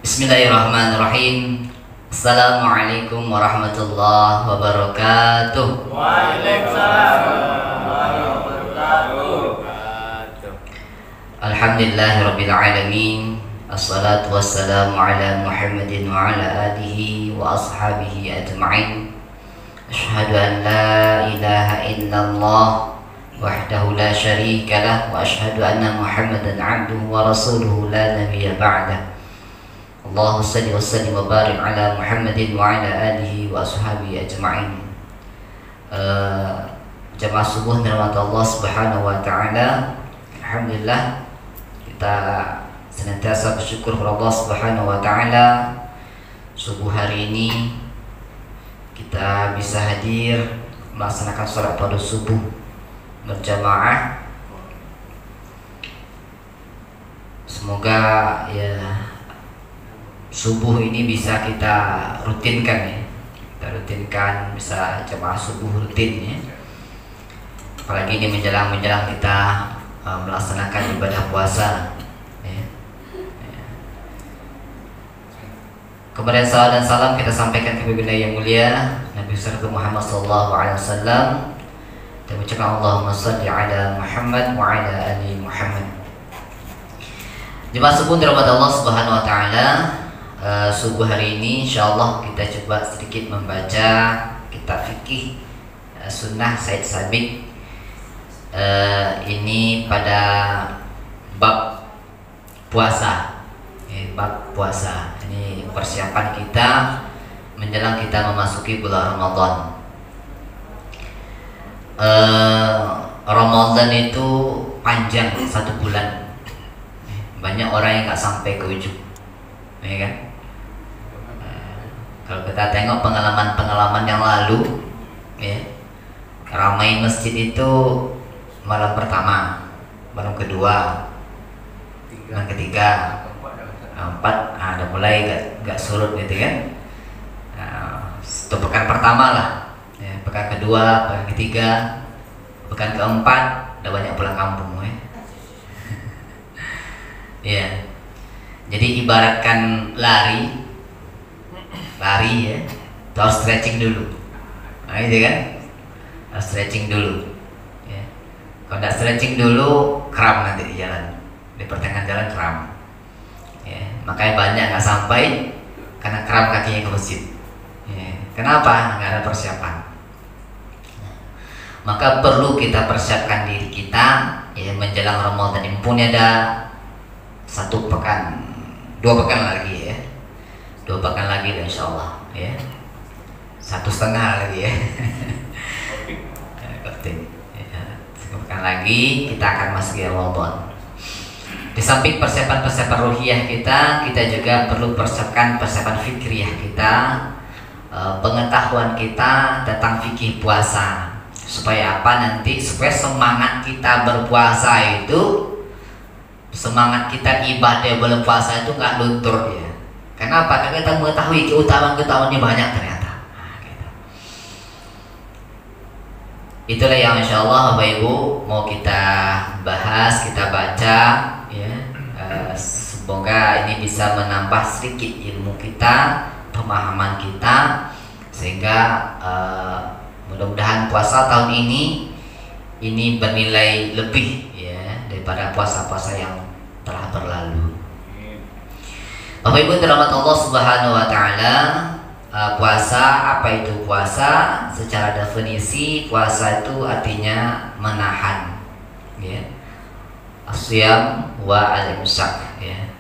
Bismillahirrahmanirrahim. Assalamualaikum warahmatullahi wabarakatuh. Waalaikumsalam warahmatullahi wabarakatuh. Alhamdulillahirabbil alamin. Assalatu wassalamu ala Muhammadin wa ala alihi wa ashabihi ajma'in. Asyhadu an la ilaha illallah wahdahu la syarika lah wa asyhadu anna Muhammadan 'abduhu wa rasuluhu la nabiyya ba'dah. Allahumma shalli wa sallim wa barik ala Muhammadin wa ala alihi wa ashabihi ajma'in. Jamaah subuh rahmat Allah Subhanahu wa taala. Alhamdulillah kita senantiasa bersyukur kepada Allah Subhanahu wa taala. Subuh hari ini kita bisa hadir melaksanakan salat pada subuh berjamaah. Semoga ya subuh ini bisa kita rutinkan ya. Kita rutinkan bisa jamaah subuh rutin ya. Apalagi ini menjelang kita melaksanakan ibadah puasa ya. Kemudian salam dan salam kita sampaikan ke baginda yang mulia Nabi Muhammad SAW, dan mengucapkan Allahumma shalli ala Muhammad wa ala ali Muhammad. Jemaah subuh dirahmati Allah Subhanahu wa taala. Subuh hari ini insyaallah kita coba sedikit membaca kitab fikih Sunnah Said Sabiq. Ini pada bab puasa. Bab puasa. Ini persiapan kita menjelang kita memasuki bulan Ramadan. Ramadan itu panjang, 1 bulan. Banyak orang yang nggak sampai ke ujung, ya kan? Kalau kita tengok pengalaman yang lalu, ya, ramai masjid itu malam pertama, malam kedua, malam ketiga, 4, ada mulai gak surut gitu kan? Itu pekan pertama lah, ya, pekan kedua, pekan ketiga, pekan keempat, udah banyak pulang kampung, ya. Ya, jadi ibaratkan lari ya, itu harus stretching dulu, nah gitu kan, harus stretching dulu ya. Kalau nggak stretching dulu kram nanti di jalan, di pertengahan jalan kram ya. Makanya banyak nggak sampai karena kram kakinya ke masjid ya. Kenapa? Nggak ada persiapan. Maka perlu kita persiapkan diri kita ya, menjelang Ramadan ini pun ada 1 pekan, 2 pekan lagi ya. 2 pekan lagi insya Allah ya, 1,5 lagi ya. 1 pekan lagi kita akan masuk Ramadan. Di samping persiapan ruhiyah kita juga perlu persiapkan persiapan fikriyah kita, pengetahuan kita tentang fikih puasa. Supaya apa nanti? Supaya semangat kita berpuasa itu, semangat kita ibadah bulan puasa itu nggak luntur ya. Kenapa? Karena kita mengetahui keutamaan-keutamaannya banyak ternyata. Gitu. Itulah yang insya Allah Bapak Ibu mau kita bahas, kita baca ya. Semoga ini bisa menambah sedikit ilmu kita, pemahaman kita, sehingga mudah-mudahan puasa tahun ini bernilai lebih ya daripada puasa-puasa yang telah berlalu. Bapak Ibu dirahmati Allah Subhanahu wa taala, puasa, apa itu puasa? Secara definisi puasa itu artinya menahan ya. Asyam wa al-imsak ya.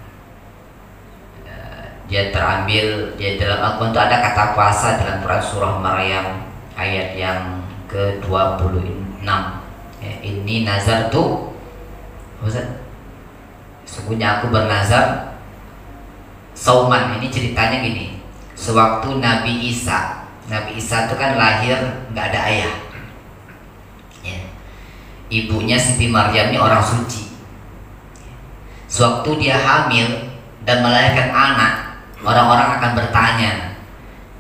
Dia dalam Al-Qur'an itu ada kata puasa dalam Quran surah Maryam ayat yang ke-26 ya. Ini nazartu, sesungguhnya aku bernazar sauman. Ini ceritanya gini, sewaktu Nabi Isa itu kan lahir nggak ada ayah ya. Ibunya Siti Maryam ini orang suci. Sewaktu dia hamil dan melahirkan anak, orang-orang akan bertanya,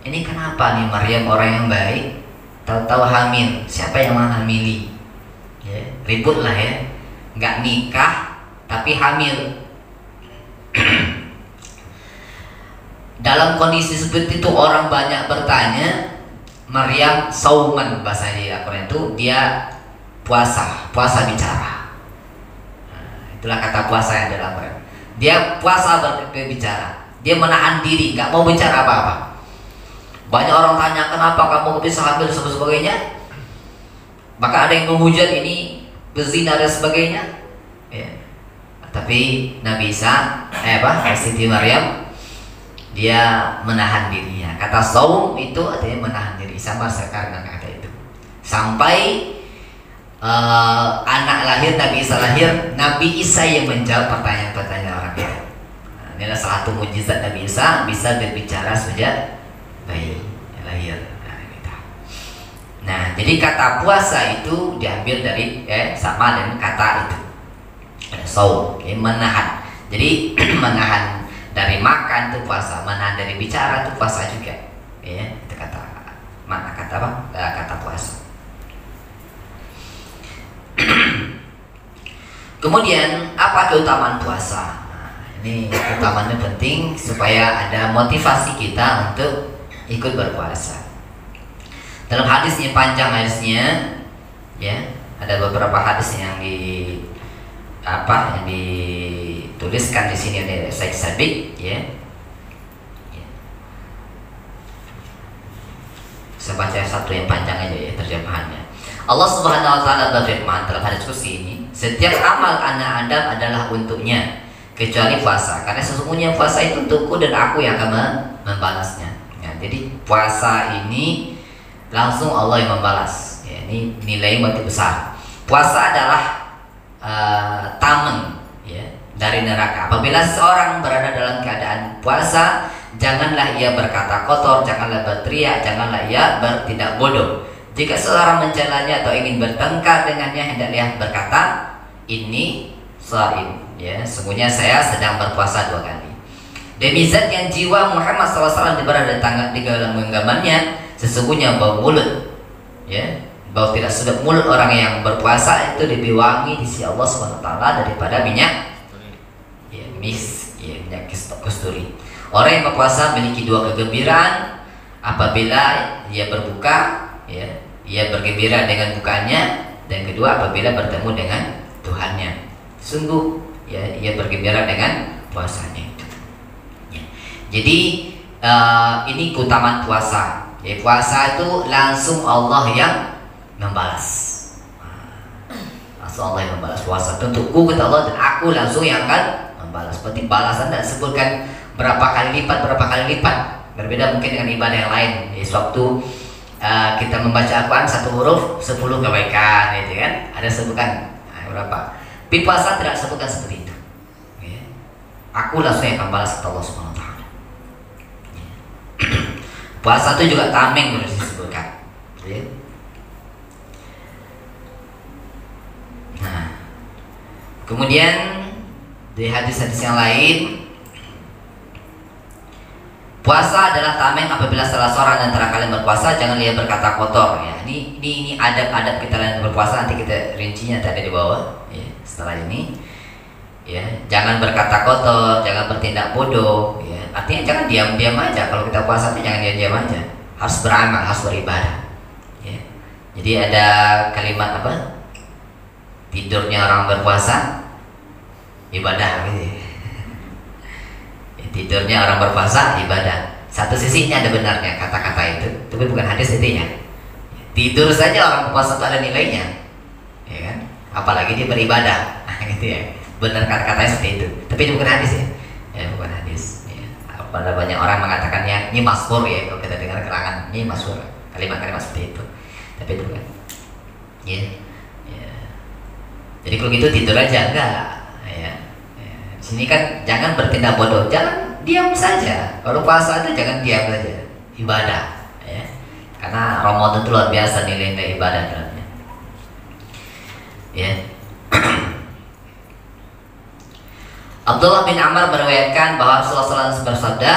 ini kenapa nih Maryam orang yang baik tahu-tahu hamil, siapa yang menghamili ya, ribut lah ya, nggak nikah tapi hamil. dalam kondisi seperti itu orang banyak bertanya, Maryam sauman bahasa di Al-Quran itu dia puasa bicara. Itulah kata puasa yang dalam Al-Quran. Dia puasa berbicara, dia menahan diri, nggak mau bicara apa-apa. Banyak orang tanya kenapa kamu bisa hamil dan sebagainya. Maka ada yang menghujat ini berzina dan sebagainya. Ya. Tapi Nabi Isa, Siti Maryam, dia menahan dirinya. Kata saum itu artinya menahan diri, sama sekali dengan kata itu. Sampai anak lahir, Nabi Isa lahir, Nabi Isa yang menjawab pertanyaan-pertanyaan orang itu. Nah, inilah salah satu mukjizat Nabi Isa, bisa berbicara sejak bayi lahir. Nah, jadi kata puasa itu diambil dari sama dengan kata itu saum, menahan. Jadi menahan dari makan itu puasa, menahan dari bicara itu puasa juga. Ya, itu kata makna kata apa? Kata puasa. Kemudian apa keutamaan puasa? Nah, ini keutamaannya penting supaya ada motivasi kita untuk ikut berpuasa. Dalam hadisnya, panjang hadisnya, ya, ada beberapa hadis yang dituliskan di sini oleh Syekh Sabiq, ya. Saya baca satu yang panjang aja ya terjemahannya. Allah Subhanahu wa taala berfirman dalam hadis kursi ini, setiap amal anak Adam adalah untuknya kecuali puasa, karena sesungguhnya puasa itu untukku dan aku yang akan membalasnya. Ya, jadi puasa ini langsung Allah yang membalas. Ya, ini nilai yang besar. Puasa adalah tamen, ya, dari neraka. Apabila seorang berada dalam keadaan puasa, janganlah ia berkata kotor, janganlah berteriak, janganlah ia bertindak bodoh. Jika seorang mencelanya atau ingin bertengkar dengannya, hendaklah berkata, ini shaim, ya, sungguhnya saya sedang berpuasa 2 kali. Demi zat yang jiwa Muhammad SAW berada di dalam genggamannya, sesungguhnya bau mulut, ya, bau tidak sedap mulut orang yang berpuasa itu lebih wangi di sisi Allah SWT daripada minyak, ya, minyak kasturi. Orang yang berpuasa memiliki 2 kegembiraan. Apabila ia berbuka, ya, ia bergembira dengan bukaannya, dan kedua apabila bertemu dengan Tuhannya. Sungguh, ya, ia bergembira dengan puasanya itu. Ya. Jadi ini keutamaan puasa. Ya, puasa itu langsung Allah yang membalas. Langsung Allah yang membalas puasa. Untukku kata Allah, dan aku langsung yang akan membalas. Seperti balasan dan sebutkan berapa kali lipat. Berbeda mungkin dengan ibadah yang lain. Ya, sewaktu kita membaca Al-Quran 1 huruf 10 kebaikan, gitu kan? Ada sebutkan berapa? Tapi puasa tidak sebutkan seperti itu. Ya. Aku langsung yang akan balas kata Allah Subhanahu wa taala. Ya. Puasa itu juga tameng harus disebutkan. Ya. Nah, kemudian di hadis-hadis yang lain, puasa adalah tameng apabila salah seorang antara kalian berpuasa, jangan ia berkata kotor. Ya, ini adab-adab kita dalam berpuasa, nanti kita rincinya tadi di bawah. Ya, setelah ini, ya, jangan berkata kotor, jangan bertindak bodoh. Ya, artinya jangan diam-diam aja. Kalau kita puasa itu jangan diam-diam aja. Harus beramal, harus beribadah. Ya. Jadi ada kalimat apa? Tidurnya orang berpuasa, ibadah. Gitu ya. Tidurnya orang berpuasa ibadah. Satu sisi ini ada benarnya kata-kata itu, tapi bukan hadis intinya. Tidur saja orang berpuasa itu ada nilainya, ya kan? Apalagi dia beribadah, gitu ya. Benar kata-katanya seperti itu, tapi ini bukan hadis ya. Ya, bukan hadis. Ya. Pada banyak orang mengatakannya ini masyhur ya, kalau kita dengar keterangan ini masyhur, kalimat-kalimat seperti itu, tapi itu bukan. Ya. Ya. Jadi kalau gitu tidur aja enggak, ya. Sini kan jangan bertindak bodoh, jangan diam saja. Kalau puasa itu jangan diam saja, ibadah, ya. Karena Ramadan itu luar biasa nilai-nilai ibadah dalamnya. Ya. Abdullah bin Amr meriwayatkan bahwa Rasulullah SAW bersabda,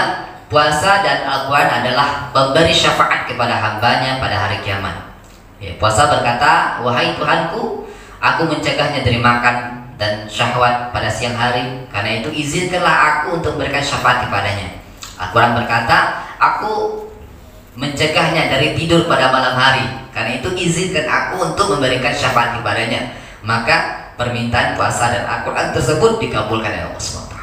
puasa dan Al-Quran adalah pemberi syafaat kepada hambanya pada hari kiamat. Ya, puasa berkata, wahai Tuhanku, aku mencegahnya dari makan dan syahwat pada siang hari, karena itu izinkanlah aku untuk memberikan syafaat kepadanya. Al-Quran berkata, aku mencegahnya dari tidur pada malam hari, karena itu izinkan aku untuk memberikan syafaat kepadanya. Maka permintaan puasa dan Al-Quran tersebut dikabulkan oleh Allah SWT.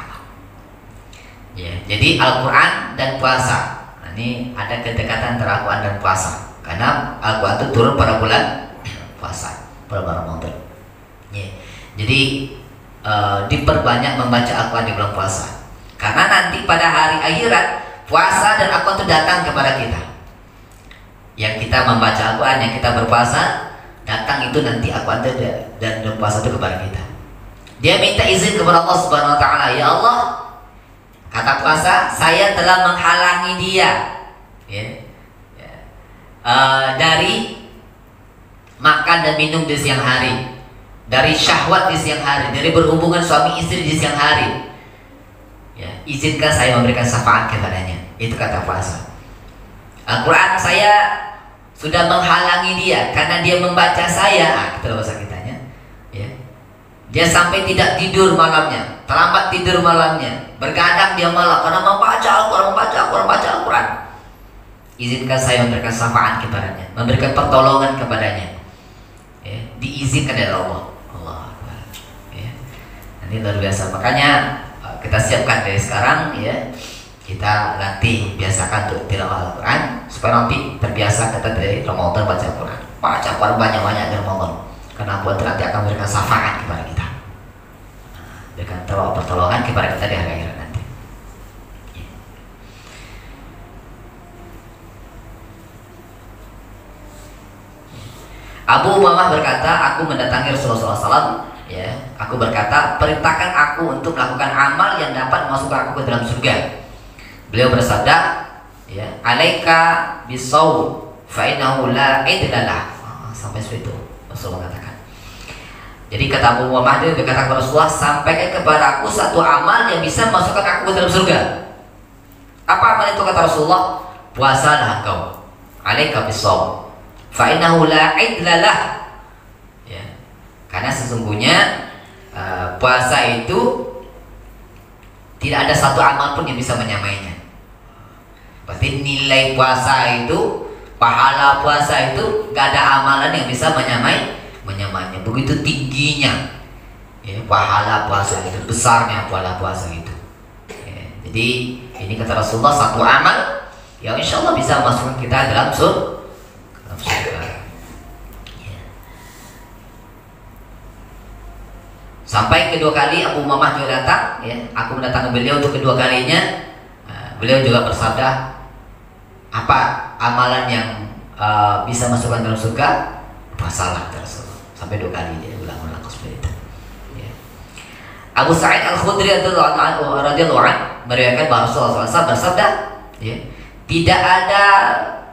Ya, jadi Al-Quran dan puasa, nah, ini ada kedekatan antara Al-Quran dan puasa, karena Al-Quran itu turun pada bulan puasa, pada bulan Ramadan. Ya, jadi diperbanyak membaca Al-Quran di bulan puasa, karena nanti pada hari akhirat puasa dan Al-Quran itu datang kepada kita. Yang kita membaca Al-Quran, yang kita berpuasa, datang itu nanti Al-Quran dan puasa itu kepada kita. Dia minta izin kepada Allah Subhanahu Wa Taala, ya Allah, kata puasa, saya telah menghalangi dia, ya, dari makan dan minum di siang hari, dari syahwat di siang hari, dari berhubungan suami istri di siang hari. Ya, izinkan saya memberikan syafaat kepadanya. Itu kata puasa. Al-Quran, saya sudah menghalangi dia karena dia membaca saya. Nah, kita bahasa kitanya. Ya. Dia sampai tidak tidur malamnya, terlambat tidur malamnya, bergadang dia malam karena membaca Al-Quran. Izinkan saya memberikan syafaat kepadanya, memberikan pertolongan kepadanya. Ya, diizinkan oleh Allah. Ya. Ini luar biasa. Makanya kita siapkan dari sekarang, ya, kita latih, biasakan untuk tilawah Al-Quran supaya nanti terbiasa kita dari Ramadan baca Al-Quran. Baca Al-Quran banyak-banyak dari Ramadan, karena Al-Quran nanti akan memberikan syafaat kepada kita, berikan pertolongan kepada kita di hari akhirat nanti. Abu Umamah berkata, aku mendatangi Rasulullah SAW. Ya, aku berkata, perintahkan aku untuk melakukan amal yang dapat memasukkan aku ke dalam surga. Beliau bersabda, ya, alaika bisawm fa innahu la idlalah. Sampai situ Rasulullah katakan. Jadi kata Abu Umamah, dia berkata kepada Rasulullah, sampaikan kepada aku satu amal yang bisa memasukkan aku ke dalam surga. Apa amal itu kata Rasulullah? Puasalah engkau. Alaika bisawm fa innahu la idlalah. Karena sesungguhnya puasa itu tidak ada satu amal pun yang bisa menyamainya. Berarti nilai puasa itu, pahala puasa itu, gak ada amalan yang bisa menyamainya. Begitu tingginya, ya, pahala puasa itu, besarnya pahala puasa itu. Ya, jadi ini kata Rasulullah, satu amal yang insya Allah bisa masukkan kita dalam surga. Sampai kedua kali Abu Umamah juga datang, ya, aku mendatangi beliau untuk kedua kalinya. Beliau juga bersabda, apa amalan yang bisa masukkan dalam surga? Puasalah, Rasulullah. Sampai dua kali dia ulang-ulang seperti itu. Ya. Abu Sa'id Al-Khudri radhiyallahu anhu meriwayatkan bahwa Rasulullah SAW bersabda, ya, tidak ada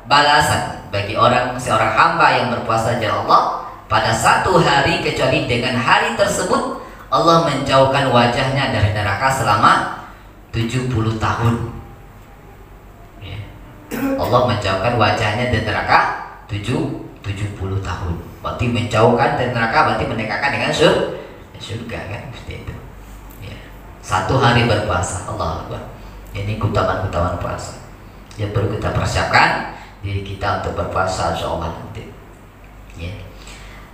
balasan bagi seorang hamba yang berpuasa di Allah pada satu hari kecuali dengan hari tersebut Allah menjauhkan wajahnya dari neraka selama 70 tahun. Ya. Allah menjauhkan wajahnya dari neraka 70 tahun. Berarti menjauhkan dari neraka berarti mendekatkan dengan surga, kan, seperti itu. Ya. Satu hari berpuasa, Allah Akbar. Ini keutamaan puasa. Yang perlu kita persiapkan diri kita untuk berpuasa insyaallah nanti. Ya.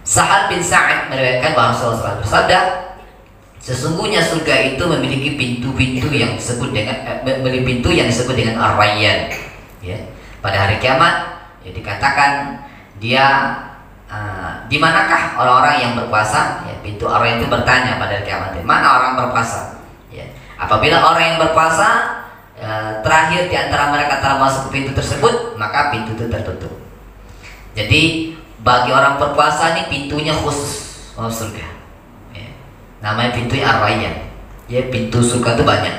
Sahal bin Sa'id meriwayatkan bahwa Rasulullah SAW bersabda, sesungguhnya surga itu memiliki pintu-pintu yang disebut dengan Ar-Rayyan. Ya. Pada hari kiamat, ya, dikatakan dia di manakah orang-orang yang berpuasa? Ya, pintu Ar-Rayyan itu bertanya pada hari kiamat, mana orang berpuasa? Ya. Apabila orang yang berpuasa terakhir di antara mereka telah masuk ke pintu tersebut, maka pintu itu tertutup. Jadi bagi orang berpuasa ini pintunya khusus surga. Ya. Namanya pintu Ar-Rayyan. Ya, pintu surga itu banyak.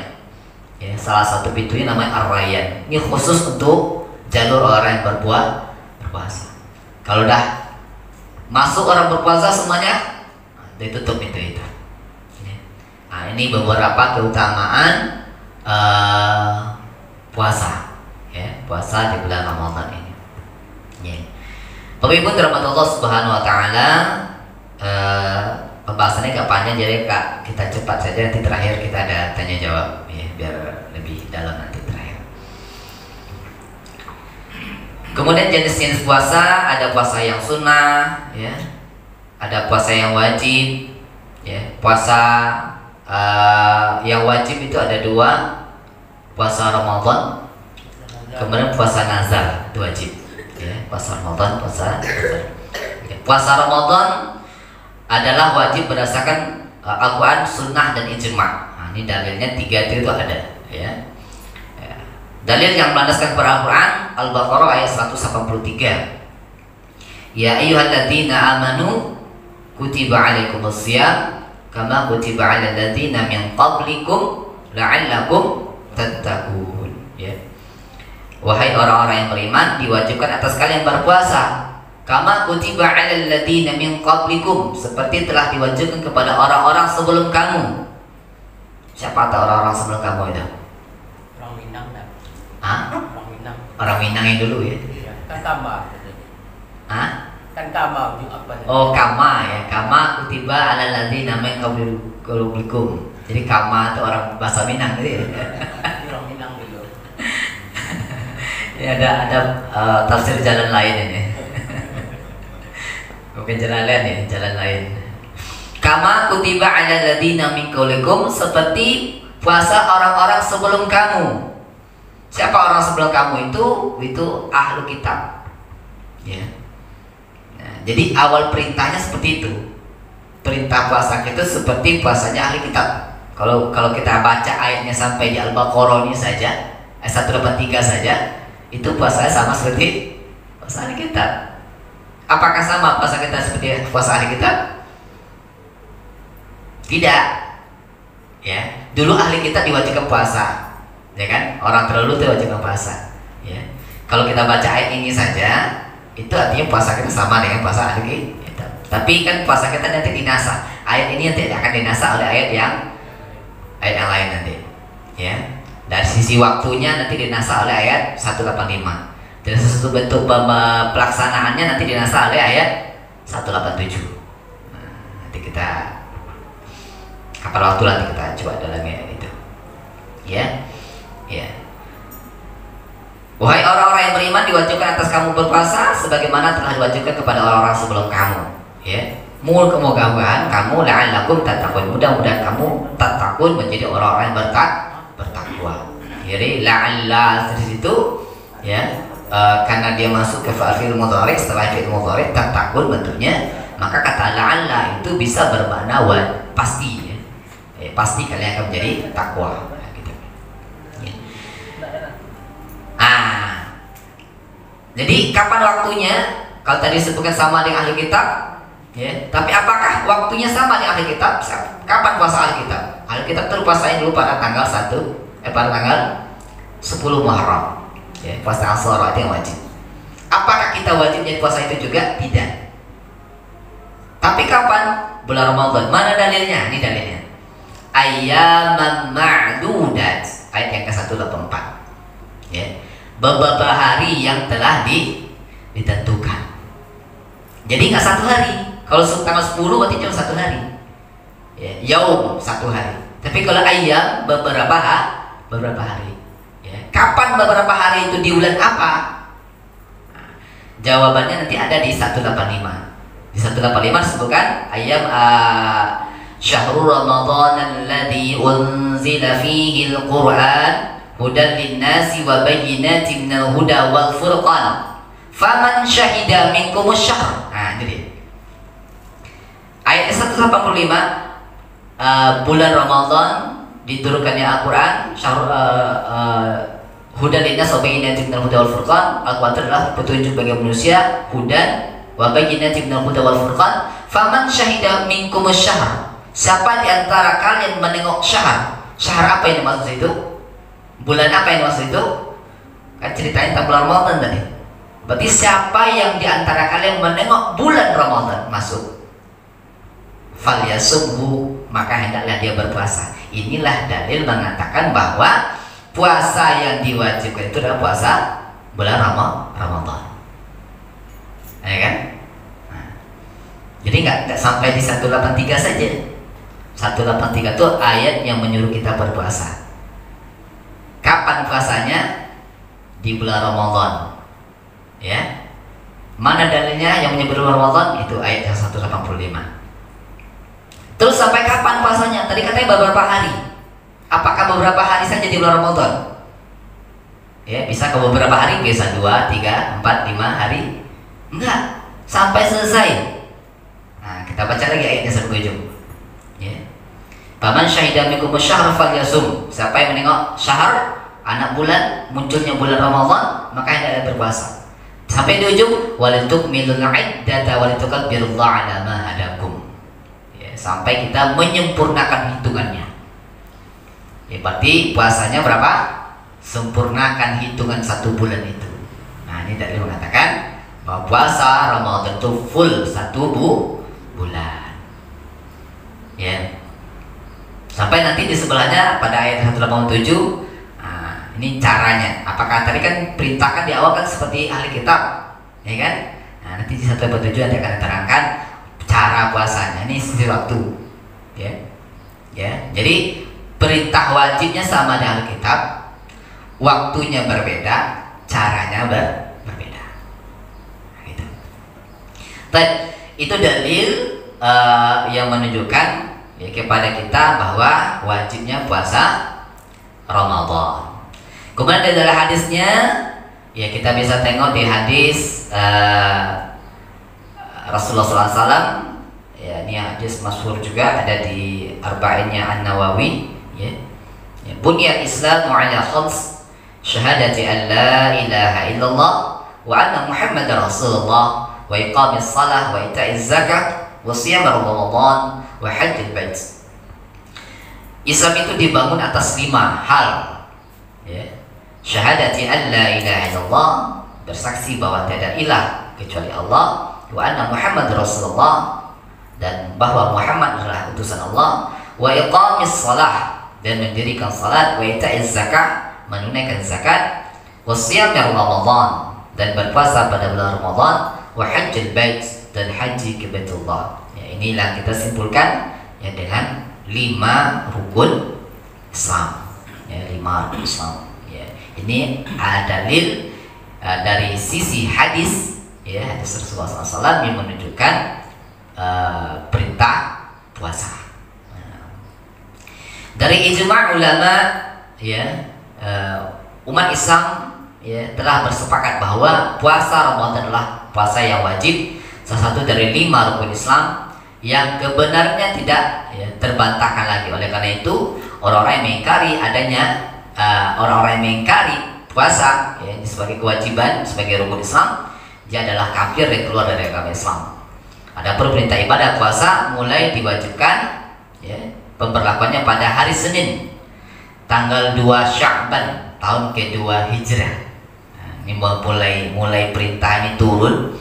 Ya, salah satu pintunya namanya Ar-Rayyan. Ini khusus untuk jalur orang yang berpuasa. Kalau udah masuk orang berpuasa semuanya, ditutup pintu itu. Ya. Nah, ini beberapa keutamaan puasa, ya, puasa di bulan Ramadan ini. Ya. Bapak Ibu dirahmati Allah Subhanahu Wa Taala, pembahasannya gak panjang, jadi kita cepat saja. Nanti terakhir kita ada tanya jawab, ya, biar lebih dalam nanti terakhir. Kemudian jenis-jenis puasa, ada puasa yang sunnah, ya, ada puasa yang wajib, ya. Puasa yang wajib itu ada dua, puasa Ramadan, kemudian puasa nazar, itu wajib, ya. Puasa Ramadan, puasa nazar. Puasa Ramadan adalah wajib berdasarkan Al-Quran, sunnah dan ijma. Nah, ini dalilnya tiga itu ada, ya. Dalil yang melandaskan kepada Al-Quran, Al-Baqarah ayat 183. Ya ayyuhalladzina amanu kutiba alaikumus shiyam kama kutiba alal ladzina min qablikum la'allakum tattaqun. Ya. Wahai orang-orang yang beriman, diwajibkan atas kalian berpuasa kama kutiba alal ladzina min qablikum, seperti telah diwajibkan kepada orang-orang sebelum kamu. Siapa tahu orang-orang sebelum kamu itu? Orang Minang dah. Hah? Orang Minang. Orang Minang yang dulu ya? Iya, kan kama. Hah? Kan kama juga apa? Oh, kama ya. Kama kutiba ala ladzina min qablikum. Jadi kama itu orang bahasa Minang gitu ya. Orang Minang dulu. Ya ada tafsir jalan lain ini. Mungkin jalan lain ya, jalan lain. Kama kutiba ala ladzina min qablikum, seperti puasa orang-orang sebelum kamu. Siapa orang sebelum kamu itu? Itu ahlu kitab. Ya. Nah, jadi awal perintahnya seperti itu. Perintah puasa itu seperti puasanya ahli kitab. Kalau kita baca ayatnya sampai di Al-Baqarah ini saja, ayat 183 saja, itu puasanya sama seperti puasa ahli kitab. Apakah sama puasa kita seperti puasa ahli kitab? Tidak. Ya, dulu ahli kitab diwajibkan puasa. Ya kan, orang terdahulu itu wajib puasa, ya. Kalau kita baca ayat ini saja, itu artinya puasa kita sama dengan puasa ahli kitab. Tapi kan puasa kita nanti dinasa. Ayat ini nanti akan dinasa oleh ayat yang lain nanti, ya. Dari sisi waktunya nanti dinasa oleh ayat 185. Dan sesuatu bentuk pelaksanaannya nanti dinasa oleh ayat 187. Nah, nanti kita kapan waktu nanti kita coba dalami ayat itu, ya. Ya. Wahai orang-orang yang beriman, diwajibkan atas kamu berpuasa sebagaimana telah diwajibkan kepada orang-orang sebelum kamu. Ya. Mudah-mudahan kamu la'allakum tattaqun. Mudah-mudahan kamu tattaqun, menjadi orang-orang yang bertakwa. Jadi la'alla di situ, ya, karena dia masuk ke fi'il mudhari, setelah fi'il mudhari tattaqun bentuknya, maka kata la'alla itu bisa bermakna pasti, ya. Pasti kalian akan menjadi takwa. Jadi kapan waktunya? Kalau tadi disebutkan sama dengan ahli kitab, ya. Tapi apakah waktunya sama dengan ahli kitab? Kapan puasa ahli kitab? Ahli kitab itu puasanya dulu pada tanggal 10 Muharram. Ya, puasa Asyura itu yang wajib. Apakah kita wajib jadi puasa itu juga? Tidak. Tapi kapan? Bulan Ramadan. Mana dalilnya? Ini dalilnya. Ayyaman ma'dudat. Ayat yang ke-184. Ya. Beberapa hari yang telah ditentukan. Jadi nggak satu hari. Kalau tanggal 10 berarti cuma satu hari. Ya, yaum satu hari. Tapi kalau ayam beberapa hari. Ya. Kapan beberapa hari itu, di bulan apa? Nah, jawabannya nanti ada di 185. Di 185 disebutkan ayam syahrul Ramadan alladzi unzila fihi al-Qur'an hudan linnasi wa bayyinatin minal huda wal furqan faman syahida minkumus syahr. Nah, ini dia. Ayat 185, bulan Ramadan diturunkannya Al-Quran, hudan linnas wa bayyinatin minal huda wal furqan. Al-Quran adalah petunjuk bagi manusia, hudan wa bayyinatin minal huda wal furqan. Faman syahida minkumus syahr, siapa di antara kalian menengok syahr. Syahr apa yang dimaksud itu? Bulan apa yang maksud itu? Kan ceritanya tentang bulan Ramadan tadi. Berarti siapa yang diantara kalian menengok bulan Ramadan masuk, falyasumhu, maka hendaklah dia berpuasa. Inilah dalil mengatakan bahwa puasa yang diwajibkan itu adalah puasa bulan Ramadan. Ya kan? Nah, jadi nggak sampai di 183 saja. 183 itu ayat yang menyuruh kita Ya. Mana dalilnya yang menyebut bulan Ramadan? Itu ayat yang 185. Terus sampai kapan puasanya? Tadi katanya beberapa hari. Apakah beberapa hari saja di bulan Ramadan? Ya, bisa ke beberapa hari, bisa 2, 3, 4, 5 hari. Enggak, sampai selesai. Nah, kita baca lagi ayatnya sampai ujung. Ya. Faman syahida minkum asy-syahr falyasum. Siapa yang menengok syahr, anak bulan, munculnya bulan Ramadan, maka hendaklah berpuasa. Sampai di ujung, walitukmilul iddata walitukabbirullaha ala ma hadakum. Ya, sampai kita menyempurnakan hitungannya. Ya, berarti puasanya berapa? Sempurnakan hitungan 1 bulan itu. Nah, ini dalil mengatakan bahwa puasa Ramadan itu full 1 bulan. Ya. Sampai nanti di sebelahnya pada ayat 187. Nah, ini caranya. Apakah tadi kan perintahkan di awal kan seperti ahli kitab, ya kan? Nah, nanti di 187 nanti akan diterangkan cara puasanya. Ini sisi waktu. Ya. Ya. Jadi perintah wajibnya sama dengan ahli kitab. Waktunya berbeda, caranya berbeda. Nah, gitu. Itu dalil yang menunjukkan ya, kepada kita bahwa wajibnya puasa Ramadan. Kemudian dari hadisnya, ya kita bisa tengok di hadis Rasulullah SAW. Ya, ini hadis masyhur juga ada di Arba'innya An-Nawawi. Ya, Bunyal Islam ala khams. Syahadati an la ilaha illallah wa anna Muhammadar Rasulullah wa iqamis salah wa ita'iz zakat wa siyam Ramadan wa hajjil bait. Islam itu dibangun atas 5 hal. Ya. Syahadati an la ilaha illallah, bersaksi bahwa tiada ilah kecuali Allah, wa anna Muhammadar Rasulullah, dan bahwa Muhammad adalah utusan Allah, wa iqamis salah, dan mendirikan salat, wa ita'iz zakat, menunaikan zakat, wasiyam Ramadan, dan berpuasa pada bulan Ramadan, wa hajjil bait, dan haji ke Baitullah. Ya, inilah kita simpulkan ya dengan 5 rukun Islam. Ya, 5 rukun Islam. Ya, ini dalil dari sisi hadis, ya, hadis Rasulullah SAW yang menunjukkan perintah puasa. Dari ijma' ulama, ya, umat Islam ya telah bersepakat bahwa puasa Ramadan adalah puasa yang wajib, salah satu dari 5 rukun Islam yang kebenarnya tidak ya, terbantahkan lagi. Oleh karena itu orang-orang yang mengingkari adanya orang-orang yang mengingkari puasa ya, sebagai kewajiban, sebagai rukun Islam, dia adalah kafir dan keluar dari agama Islam. Adapun perintah ibadah puasa mulai diwajibkan ya, pemberlakuannya pada hari Senin tanggal 2 Sya'ban tahun kedua Hijrah. Nah, ini mulai perintah ini turun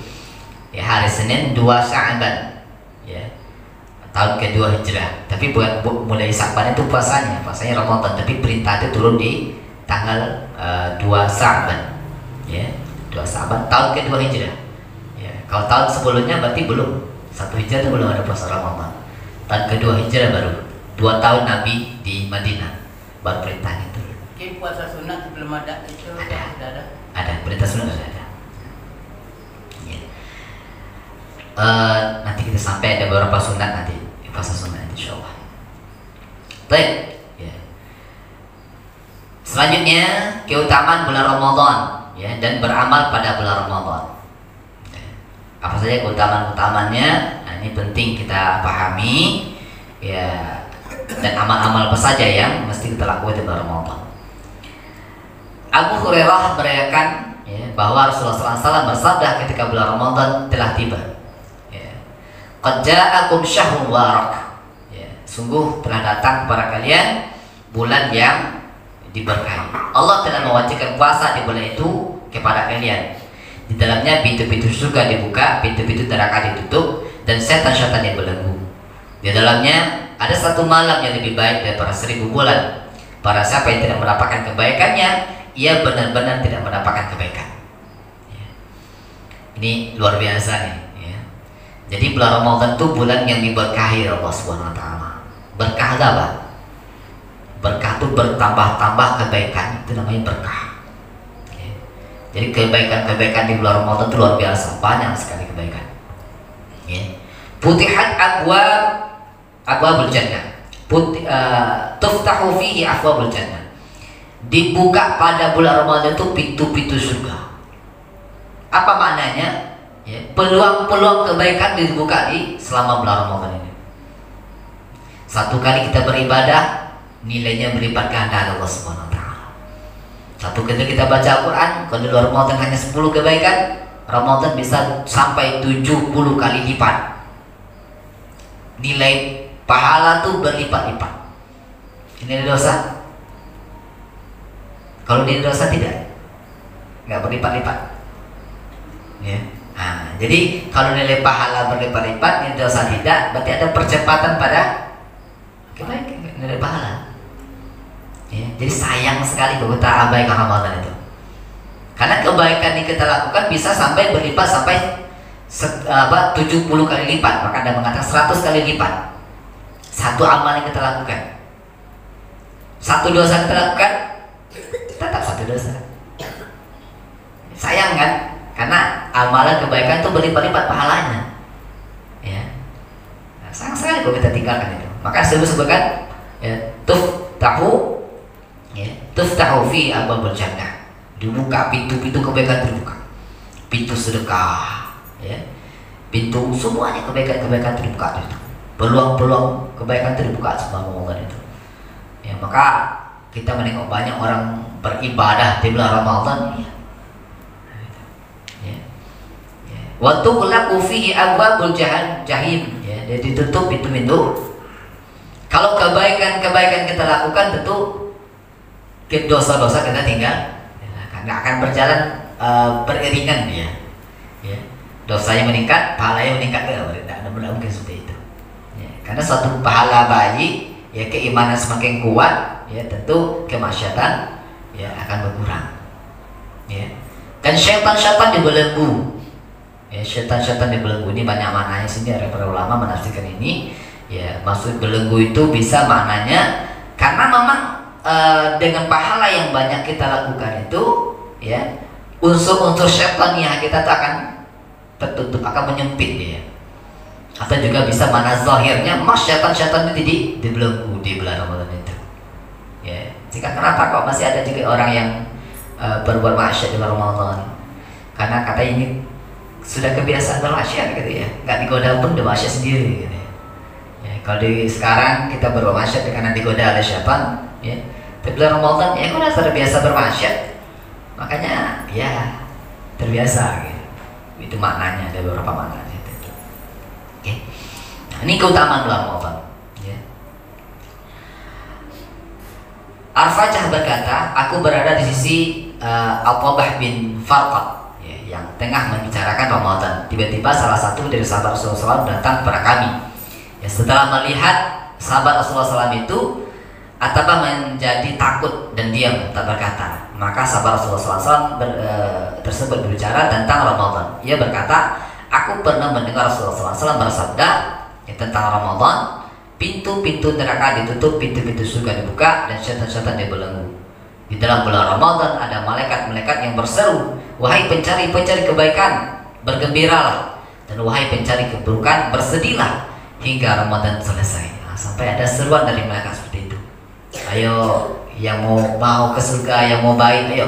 ya, hari Senin 2 Sya'ban ya, tahun kedua Hijrah. Tapi bukan mulai Sya'ban itu puasanya Ramadan, tapi perintah itu turun di tanggal 2 Sya'ban ya, 2 Sya'ban tahun kedua Hijrah ya. Kalau tahun sebelumnya berarti belum, 1 Hijrah itu belum ada puasa Ramadan. Tahun kedua Hijrah baru 2 tahun Nabi di Madinah baru perintah itu. Jadi puasa sunat belum ada itu? Ada. Ada perintah sunat ada. Ya. Nanti kita sampai ada beberapa sunat nanti puasa sunat insyaallah. Baik. Ya. Selanjutnya keutamaan bulan Ramadan ya, dan beramal pada bulan Ramadan. Ya. Apa saja keutamaan-utamanya? Nah, ini penting kita pahami ya. Dan amal-amal apa saja yang mesti kita lakukan di bulan Ramadan. Abu Hurairah meriwayatkan ya, bahwa Rasulullah SAW bersabda ketika bulan Ramadan telah tiba. Ya. Qad ja'akum syahrun mubarak. Ya, sungguh telah datang kepada kalian bulan yang diberkahi. Allah telah mewajibkan puasa di bulan itu kepada kalian. Di dalamnya pintu-pintu surga dibuka, pintu-pintu neraka ditutup, dan setan-setan yang belenggu. Di dalamnya ada 1 malam yang lebih baik daripada 1000 bulan. Para siapa yang tidak mendapatkan kebaikannya, ia benar-benar tidak mendapatkan kebaikan. Ya. Ini luar biasa nih. Ya. Jadi bulan Ramadan itu bulan yang diberkahi Allah Subhanahu Wa Taala. Berkah apa? Berkah itu bertambah-tambah kebaikan, itu namanya berkah. Ya. Jadi kebaikan-kebaikan di bulan Ramadan itu luar biasa, banyak sekali kebaikan. Ya. Futihat abwabul jannah. Tuftahu fihi abwabul jannah. Dibuka pada bulan Ramadan itu pintu-pintu surga. Apa maknanya? Ya, peluang-peluang kebaikan dibuka di selama bulan Ramadan ini. Satu kali kita beribadah, nilainya berlipat ganda Allah Subhanahu wa taala. Satu kali kita baca Al-Quran, kalau di luar Ramadan hanya 10 kebaikan, Ramadan bisa sampai 70 kali lipat. Nilai pahala tuh berlipat-lipat. Ini dosa. Kalau di dosa tidak, nggak berlipat-lipat. Ya. Nah, jadi kalau nilai pahala berlipat-lipat, nilai dosa tidak, berarti ada percepatan pada kebaikan, nilai pahala. Ya, jadi sayang sekali kalau kita abaikan Ramadan itu. Karena kebaikan yang kita lakukan bisa sampai berlipat sampai 70 kali lipat. Maka Anda mengatakan 100 kali lipat. Satu amal yang kita lakukan, satu dosa kita lakukan, tetap satu dosa. Sayang kan? Karena amalan kebaikan itu berlipat-lipat pahalanya. Ya. Nah, sayang sekali kalau kita tinggalkan itu. Maka sebutkan ya, tuftahu fi abwabul jannah. Dibuka pintu-pintu kebaikan terbuka. Pintu sedekah, ya. Pintu semuanya kebaikan-kebaikan terbuka itu. Peluang-peluang kebaikan terbuka semua Ramadan itu. Ya, maka kita menengok banyak orang beribadah di bulan Ramadan. Ya. Ya. Wa tughlaqu fihi abwabul jahim. Ya, dia ditutup pintu-pintu. Kalau kebaikan-kebaikan kita lakukan, tentu dosa-dosa kita tinggal. Nggak akan berjalan beriringan dia. Ya. Dosanya meningkat, pahalanya meningkat, tidak mungkin seperti itu. Ya. Karena suatu pahala baik, ya keimanan semakin kuat, ya tentu kemaksiatan ya akan berkurang. Ya. Dan syaitan-syaitan dibelenggu. Ya, syaitan-syaitan dibelenggu ini banyak maknanya, sini ada para ulama menafsirkan ini. Ya, maksud belenggu itu bisa maknanya karena memang dengan pahala yang banyak kita lakukan itu, ya unsur-unsur syaitan yang kita akan tertutup, akan menyempit dia. Atau juga bisa mana zahirnya mas syaitan-syaitan itu dibelenggu di bulan Ramadan itu. Ya, jika kenapa kok masih ada juga orang yang berbuat maksiat di bulan Ramadan? Karena kata ini sudah kebiasaan bermaksiat gitu ya, nggak digoda pun udah maksiat sendiri gitu ya. Ya, kalau di sekarang kita berbuat maksiat karena digoda oleh syaitan, ya. Di bulan Ramadan ya udah terbiasa bermaksiat, makanya ya terbiasa gitu. Itu maknanya, ada beberapa maknanya itu. Oke. Nah, ini keutamaan bulan Ramadan, ya. Al-Fajah berkata, aku berada di sisi Al-Qabah bin Farqad, ya, yang tengah membicarakan Ramadan. Tiba-tiba salah satu dari sahabat Rasulullah SAW datang kepada kami. Ya, setelah melihat sahabat Rasulullah SAW itu, Atabah menjadi takut dan diam, tak berkata. Maka sahabat Rasulullah SAW tersebut berbicara tentang Ramadan. Ia berkata, aku pernah mendengar Rasulullah SAW bersabda ya, tentang Ramadan, pintu-pintu neraka ditutup, pintu-pintu surga dibuka, dan syaitan-syaitan dibelenggu. Di dalam bulan Ramadan ada malaikat-malaikat yang berseru, wahai pencari-pencari kebaikan, bergembiralah, dan wahai pencari keburukan, bersedihlah hingga Ramadan selesai. Nah, sampai ada seruan dari malaikat seperti itu. Ayo, yang mau ke surga, yang mau baik, ayo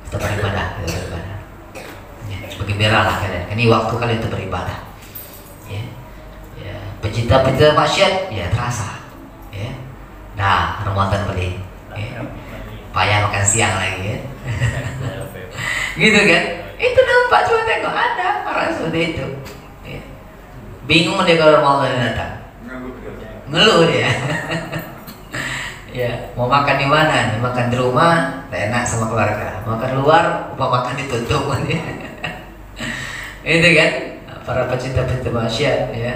kita beribadah, ya, bergembiralah kalian. Ini waktu kalian untuk beribadah. Ya, ya, pecinta-pecinta maksiat, ya terasa. Ya, nah Ramadan beli. Ya. Payah makan siang lagi, ya. Gitu kan? Itu nampak, cuma tengok ada orang seperti itu. Ya. Bingung dia kalau Ramadan datang. Ngeluh dia. Ya, mau makan di mana nih? Makan di rumah, tak enak sama keluarga. Makan luar, mau makan ditutup kan ya. Itu kan para pecinta-pecinta maksiat, ya.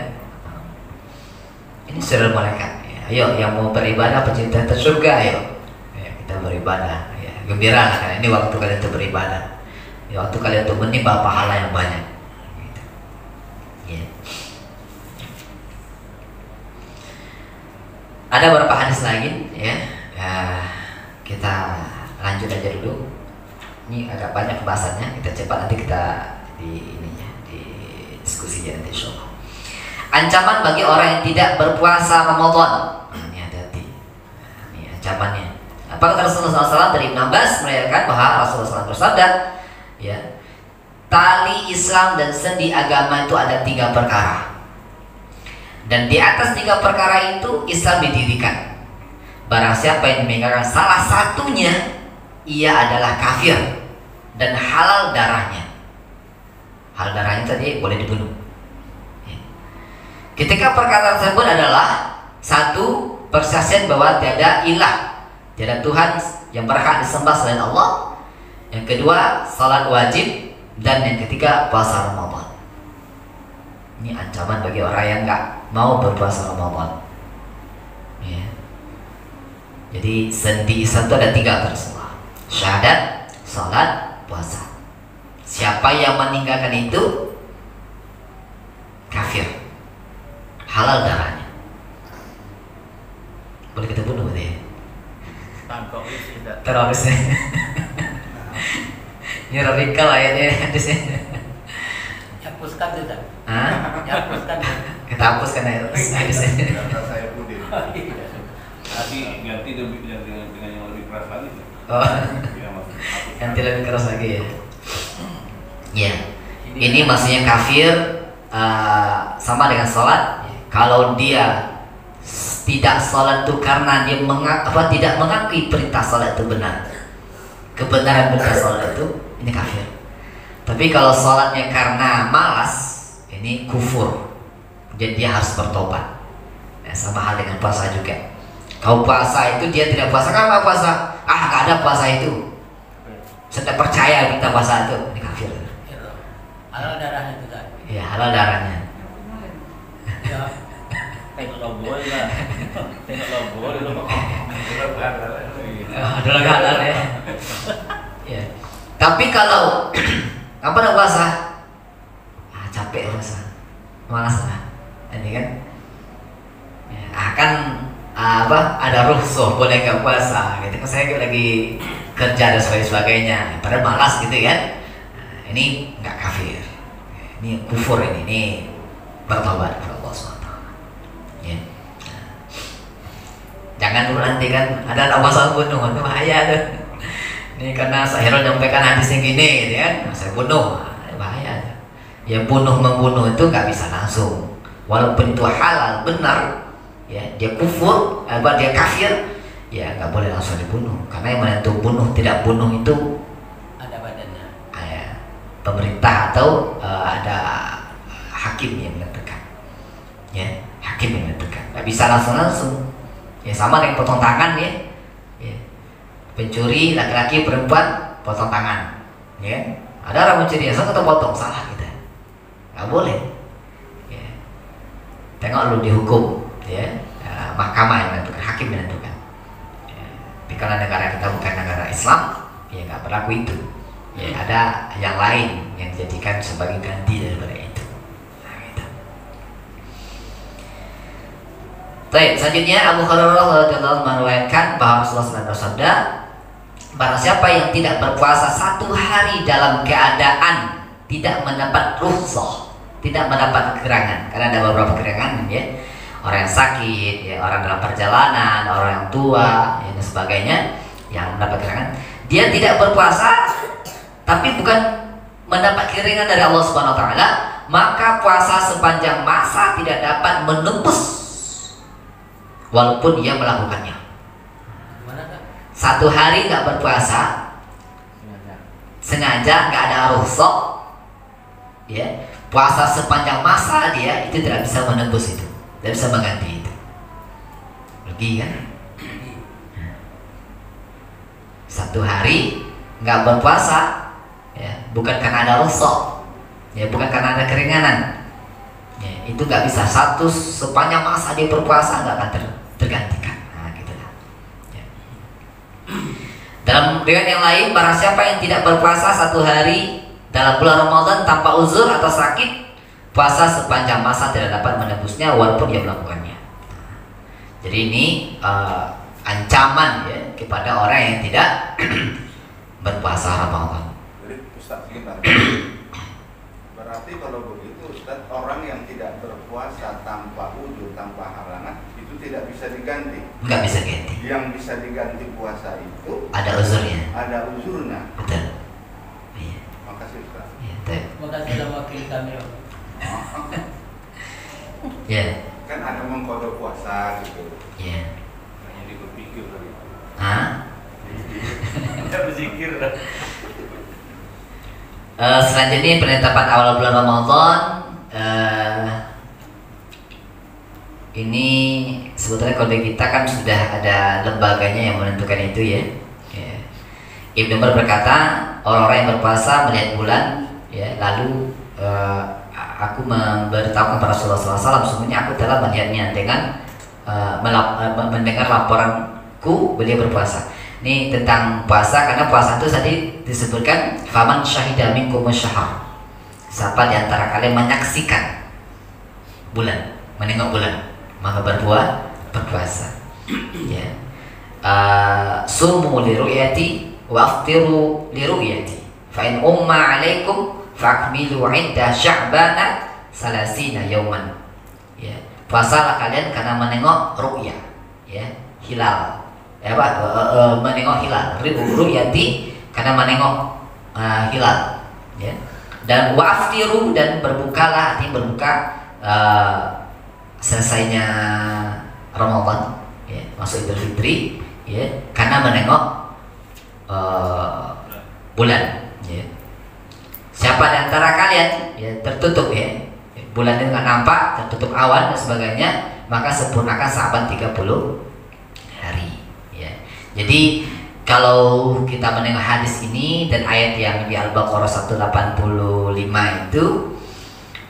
Ini seru malaikat. Ya. Ayo, yang mau beribadah pecinta surga, ayo. Ya, kita beribadah. Ya, gembiralah kan. Ini waktu kalian untuk beribadah. Ya, waktu kalian untuk menimba pahala yang banyak. Gitu. Ya. Ada beberapa hadis lagi, ya. Ya, kita lanjut aja dulu. Ini agak banyak pembahasannya, kita cepat nanti kita di ininya di diskusi nanti insyaallah. Ancaman bagi orang yang tidak berpuasa Ramadan. Ini hati-hati. Ini ancamannya. Apa kata Rasulullah SAW dari Ibn Abbas meriwayatkan bahwa Rasulullah SAW bersabda, ya, tali Islam dan sendi agama itu ada 3 perkara. Dan di atas 3 perkara itu Islam didirikan. Barang siapa yang meninggalkan salah satunya, ia adalah kafir dan halal darahnya. Halal darahnya tadi boleh dibunuh. Ketika perkataan tersebut adalah 1, persaksian bahwa tiada ilah, tiada Tuhan yang berhak disembah selain Allah. Yang kedua, salat wajib. Dan yang ketiga, puasa Ramadan. Ini ancaman bagi orang yang enggak mau berpuasa Ramadan. Ya. Jadi sendi Islam itu ada 3 terselah: syahadat, salat, puasa. Siapa yang meninggalkan itu kafir, halal darahnya. Boleh kita bunuh dia. Tangkap isi dah. Teroris. Ini radikal ayatnya di sini. Hapuskan tu tak? Hah? Hapuskan. Kita hapuskan ayat di sini. Saya pudin. Tapi ganti dengan yang lebih keras lagi. Oh, Ya, maksudnya. ganti lebih keras lagi ya. Ya, ini maksudnya kafir sama dengan sholat. Kalau dia tidak sholat itu karena dia tidak mengakui perintah sholat itu benar, kebenaran perintah sholat itu, ini kafir. Tapi kalau sholatnya karena malas, ini kufur. Jadi dia harus bertobat. Ya, sama hal dengan puasa juga. Kau puasa itu dia tidak puasa, kenapa puasa? Gak ada puasa itu. Saya percaya kita puasa itu, ini kafir. Halal darahnya tu tak? Ya, halal darahnya. Ya. Tengok logo lah. Tengok logo dulu. Ada lagi halal ya. Ya. Tapi kalau apa nak puasa? Capek puasa, malas lah. Ini kan, ya, akan ada rusuh boleh nggak puasa? Gitu kan saya lagi kerja dan sebagainya. Padahal malas gitu kan. Ini nggak kafir. Ini kufur ini bertobat kepada Allah SWT. Ya. Jangan dulu nanti kan ada masalah bunuh, itu bahaya tuh. Ini karena saya menyampaikan hadis yang gini, gitu kan, saya bunuh, bahaya. Ya membunuh itu nggak bisa langsung, walaupun itu halal benar, ya dia kufur, dia kafir, ya nggak boleh langsung dibunuh, karena yang menentu bunuh tidak bunuh itu Ada badannya. ya, pemerintah atau ada hakim yang menentukan, ya hakim yang menentukan, nggak bisa langsung, ya sama dengan potong tangan ya. Pencuri laki-laki perempuan potong tangan, ya ada orang mencuri asal kita potong, salah kita, nggak boleh, ya. Tengok lu dihukum, ya, mahkamah yang menentukan, hakim menentukan, ya. Tapi karena negara kita bukan negara Islam, ya nggak berlaku itu, ya ada yang lain yang dijadikan sebagai ganti daripada itu. Nah, gitu. Baik, selanjutnya Abu Hurairah radhiyallahu anhu meriwayatkan bahwa Rasulullah SAW bersabda, barang siapa yang tidak berpuasa 1 hari dalam keadaan tidak mendapat rukhsah, tidak mendapat kegerangan, karena ada beberapa kegerangan, ya, orang yang sakit, ya, orang dalam perjalanan, orang yang tua, ya, dan sebagainya, yang mendapat kegerangan, dia tidak berpuasa, tapi bukan mendapat keringan dari Allah Subhanahu Wa Taala, maka puasa sepanjang masa tidak dapat menembus, walaupun dia melakukannya. 1 hari nggak berpuasa, sengaja nggak ada rukhsah, ya, puasa sepanjang masa dia itu tidak bisa menembus itu, tidak bisa mengganti itu. Rugi kan? 1 hari nggak berpuasa, ya, bukan karena ada rukhsah, ya, bukan karena ada keringanan, ya, itu nggak bisa. Sepanjang masa dia berpuasa nggak akan tergantikan. Dalam riwayat yang lain, barang siapa yang tidak berpuasa 1 hari dalam bulan Ramadan tanpa uzur atau sakit, puasa sepanjang masa tidak dapat menebusnya walaupun dia melakukannya. Jadi ini ancaman, ya, kepada orang yang tidak berpuasa Ramadan. Jadi Ustaz sebentar. Berarti kalau begitu Ustaz, orang yang tidak berpuasa tanpa uzur, tanpa halangan itu tidak bisa diganti. Nggak bisa ganti. Yang bisa diganti puasa itu Ada uzurnya. ada uzurnya. Betul. Iya. Makasih Ustaz. Iya, betul. Terima kasih wakil kami. Iya. Kan ada mengkode puasa gitu. Iya. Hanya dia berpikir tadi. Hah? Tidak berzikir. Selanjutnya penetapan awal bulan Ramadan. Ini sebetulnya kode kita kan sudah ada lembaganya yang menentukan itu ya. Ibnu Umar berkata, orang-orang yang berpuasa melihat bulan, ya, lalu aku memberitahukan kepada Rasulullah SAW, sesungguhnya aku telah melihatnya dengan mendengar laporanku beliau berpuasa. Ini tentang puasa, karena puasa itu tadi disebutkan faman syahida minkum syahar. Siapa di antara kalian menyaksikan bulan, menengok bulan, maka berpuasa. Ya. Sumu li ru'yati wa aftiru li ru'yati. Fa in umma 'alaikum fa'akmilu 'iddah sya'bana salasina yauman. Ya. Puasalah kalian karena menengok ru'ya, ya, hilal. Ya, menengok hilal. Ru'yati karena menengok hilal, ya. Dan wa'aftiru, dan berbukalah, artinya berbuka selesainya Ramadan, ya, masuk Idul Fitri, ya, karena menengok bulan, ya. Siapa di antara kalian, ya, tertutup, ya, bulan itu nggak nampak, tertutup awan dan sebagainya, maka sempurnakan Sa'ban 30 hari, ya. Jadi kalau kita menengok hadis ini dan ayat yang di Al-Baqarah 185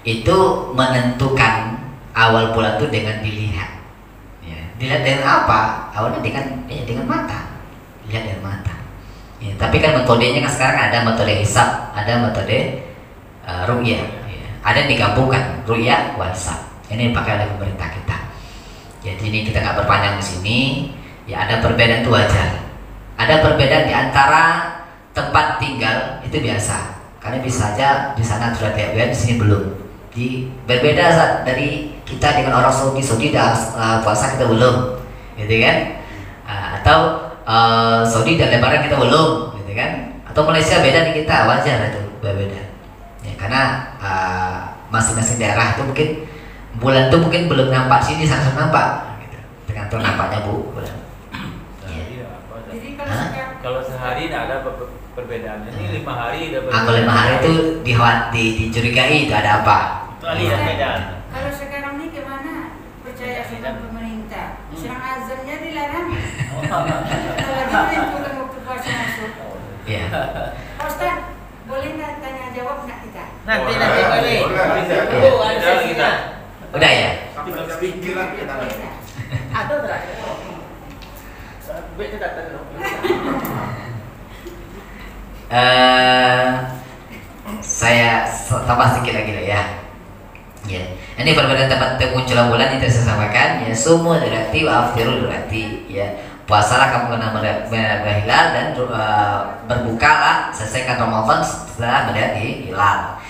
itu menentukan awal bulan itu dengan dilihat, ya. Dilihat dengan apa? Awalnya dengan mata, lihat dengan mata, ya. Tapi kan metodenya kan sekarang ada metode hisab, ada metode ru'yah, ya. Ada yang digabungkan ru'yah wal hisab. Ini dipakai oleh pemerintah kita. Jadi ini kita nggak berpanjang di sini. Ya, ada perbedaan itu wajar. Ada perbedaan di antara tempat tinggal itu biasa. Karena bisa saja di sana sudah lihat di sini belum. Berbeda dari kita dengan orang Saudi. Saudi dah puasa, kita belum, gitu kan? Atau Saudi dan Lebaran kita belum, gitu kan? Atau Malaysia beda di kita, wajar itu berbeda. Ya, karena masing-masing daerah itu mungkin bulan itu mungkin belum nampak sini, sana nampak, gitu. Tergantung nampaknya bulan. Jadi Kalau sehari tidak ada perbedaannya. Ini 5 hari ada Kalau 5 hari itu dicurigai itu ada apa? Itu aliran perbedaan. kalau sekarang ini gimana? Percaya sama pemerintah. Serang azannya dilarang. Apalagi menentukan waktu puasa masuk. Ya. Pak Ustaz, boleh nggak tanya jawab nggak kita? Nanti boleh. Iya. Ada sesinya. Udah ya. Tinggal pikiran kita. Ada terakhir. Baik datang dong. Saya tambah sedikit lagi lah ya. Ya, ini perbedaan tempat kemunculan bulan itu saya sampaikan. Ya, sumu berarti wa aftiru berarti, ya, puasalah kamu kena melihat hilal dan berbukalah selesaikan Ramadan setelah melihat hilal.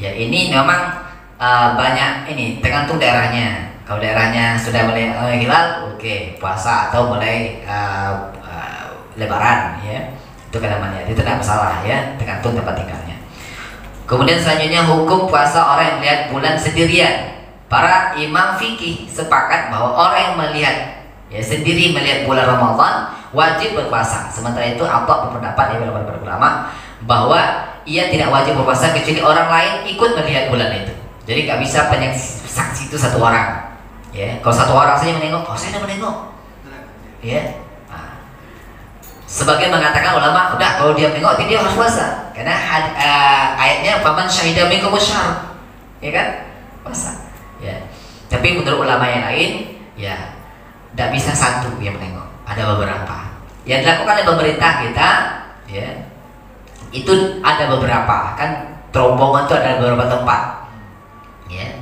Ya, ini memang banyak ini tergantung daerahnya. Kalau daerahnya sudah melihat hilal, oke, puasa, atau mulai Lebaran, ya, itu kan namanya, itu tidak masalah, ya, tergantung tempat tinggalnya. Kemudian selanjutnya hukum puasa orang yang melihat bulan sendirian. Para imam fikih sepakat bahwa orang yang melihat, ya, sendiri melihat bulan Ramadan wajib berpuasa. Sementara itu Atta berpendapat, ya, para ulama, bahwa ia tidak wajib berpuasa kecuali orang lain ikut melihat bulan itu. Jadi nggak bisa saksi itu satu orang. Ya, kalau satu orang saja menengok, saya sudah menengok. Ya. Sebagian mengatakan ulama, udah kalau dia menengok dia harus puasa. Karena ayatnya faman syahida minkum syahr. Ya kan? Puasa. Ya. Tapi menurut ulama yang lain, ya, tidak bisa satu yang menengok. Ada beberapa. Yang dilakukan oleh pemerintah kita, ya, itu ada beberapa. Kan rombongan itu ada beberapa tempat. Ya.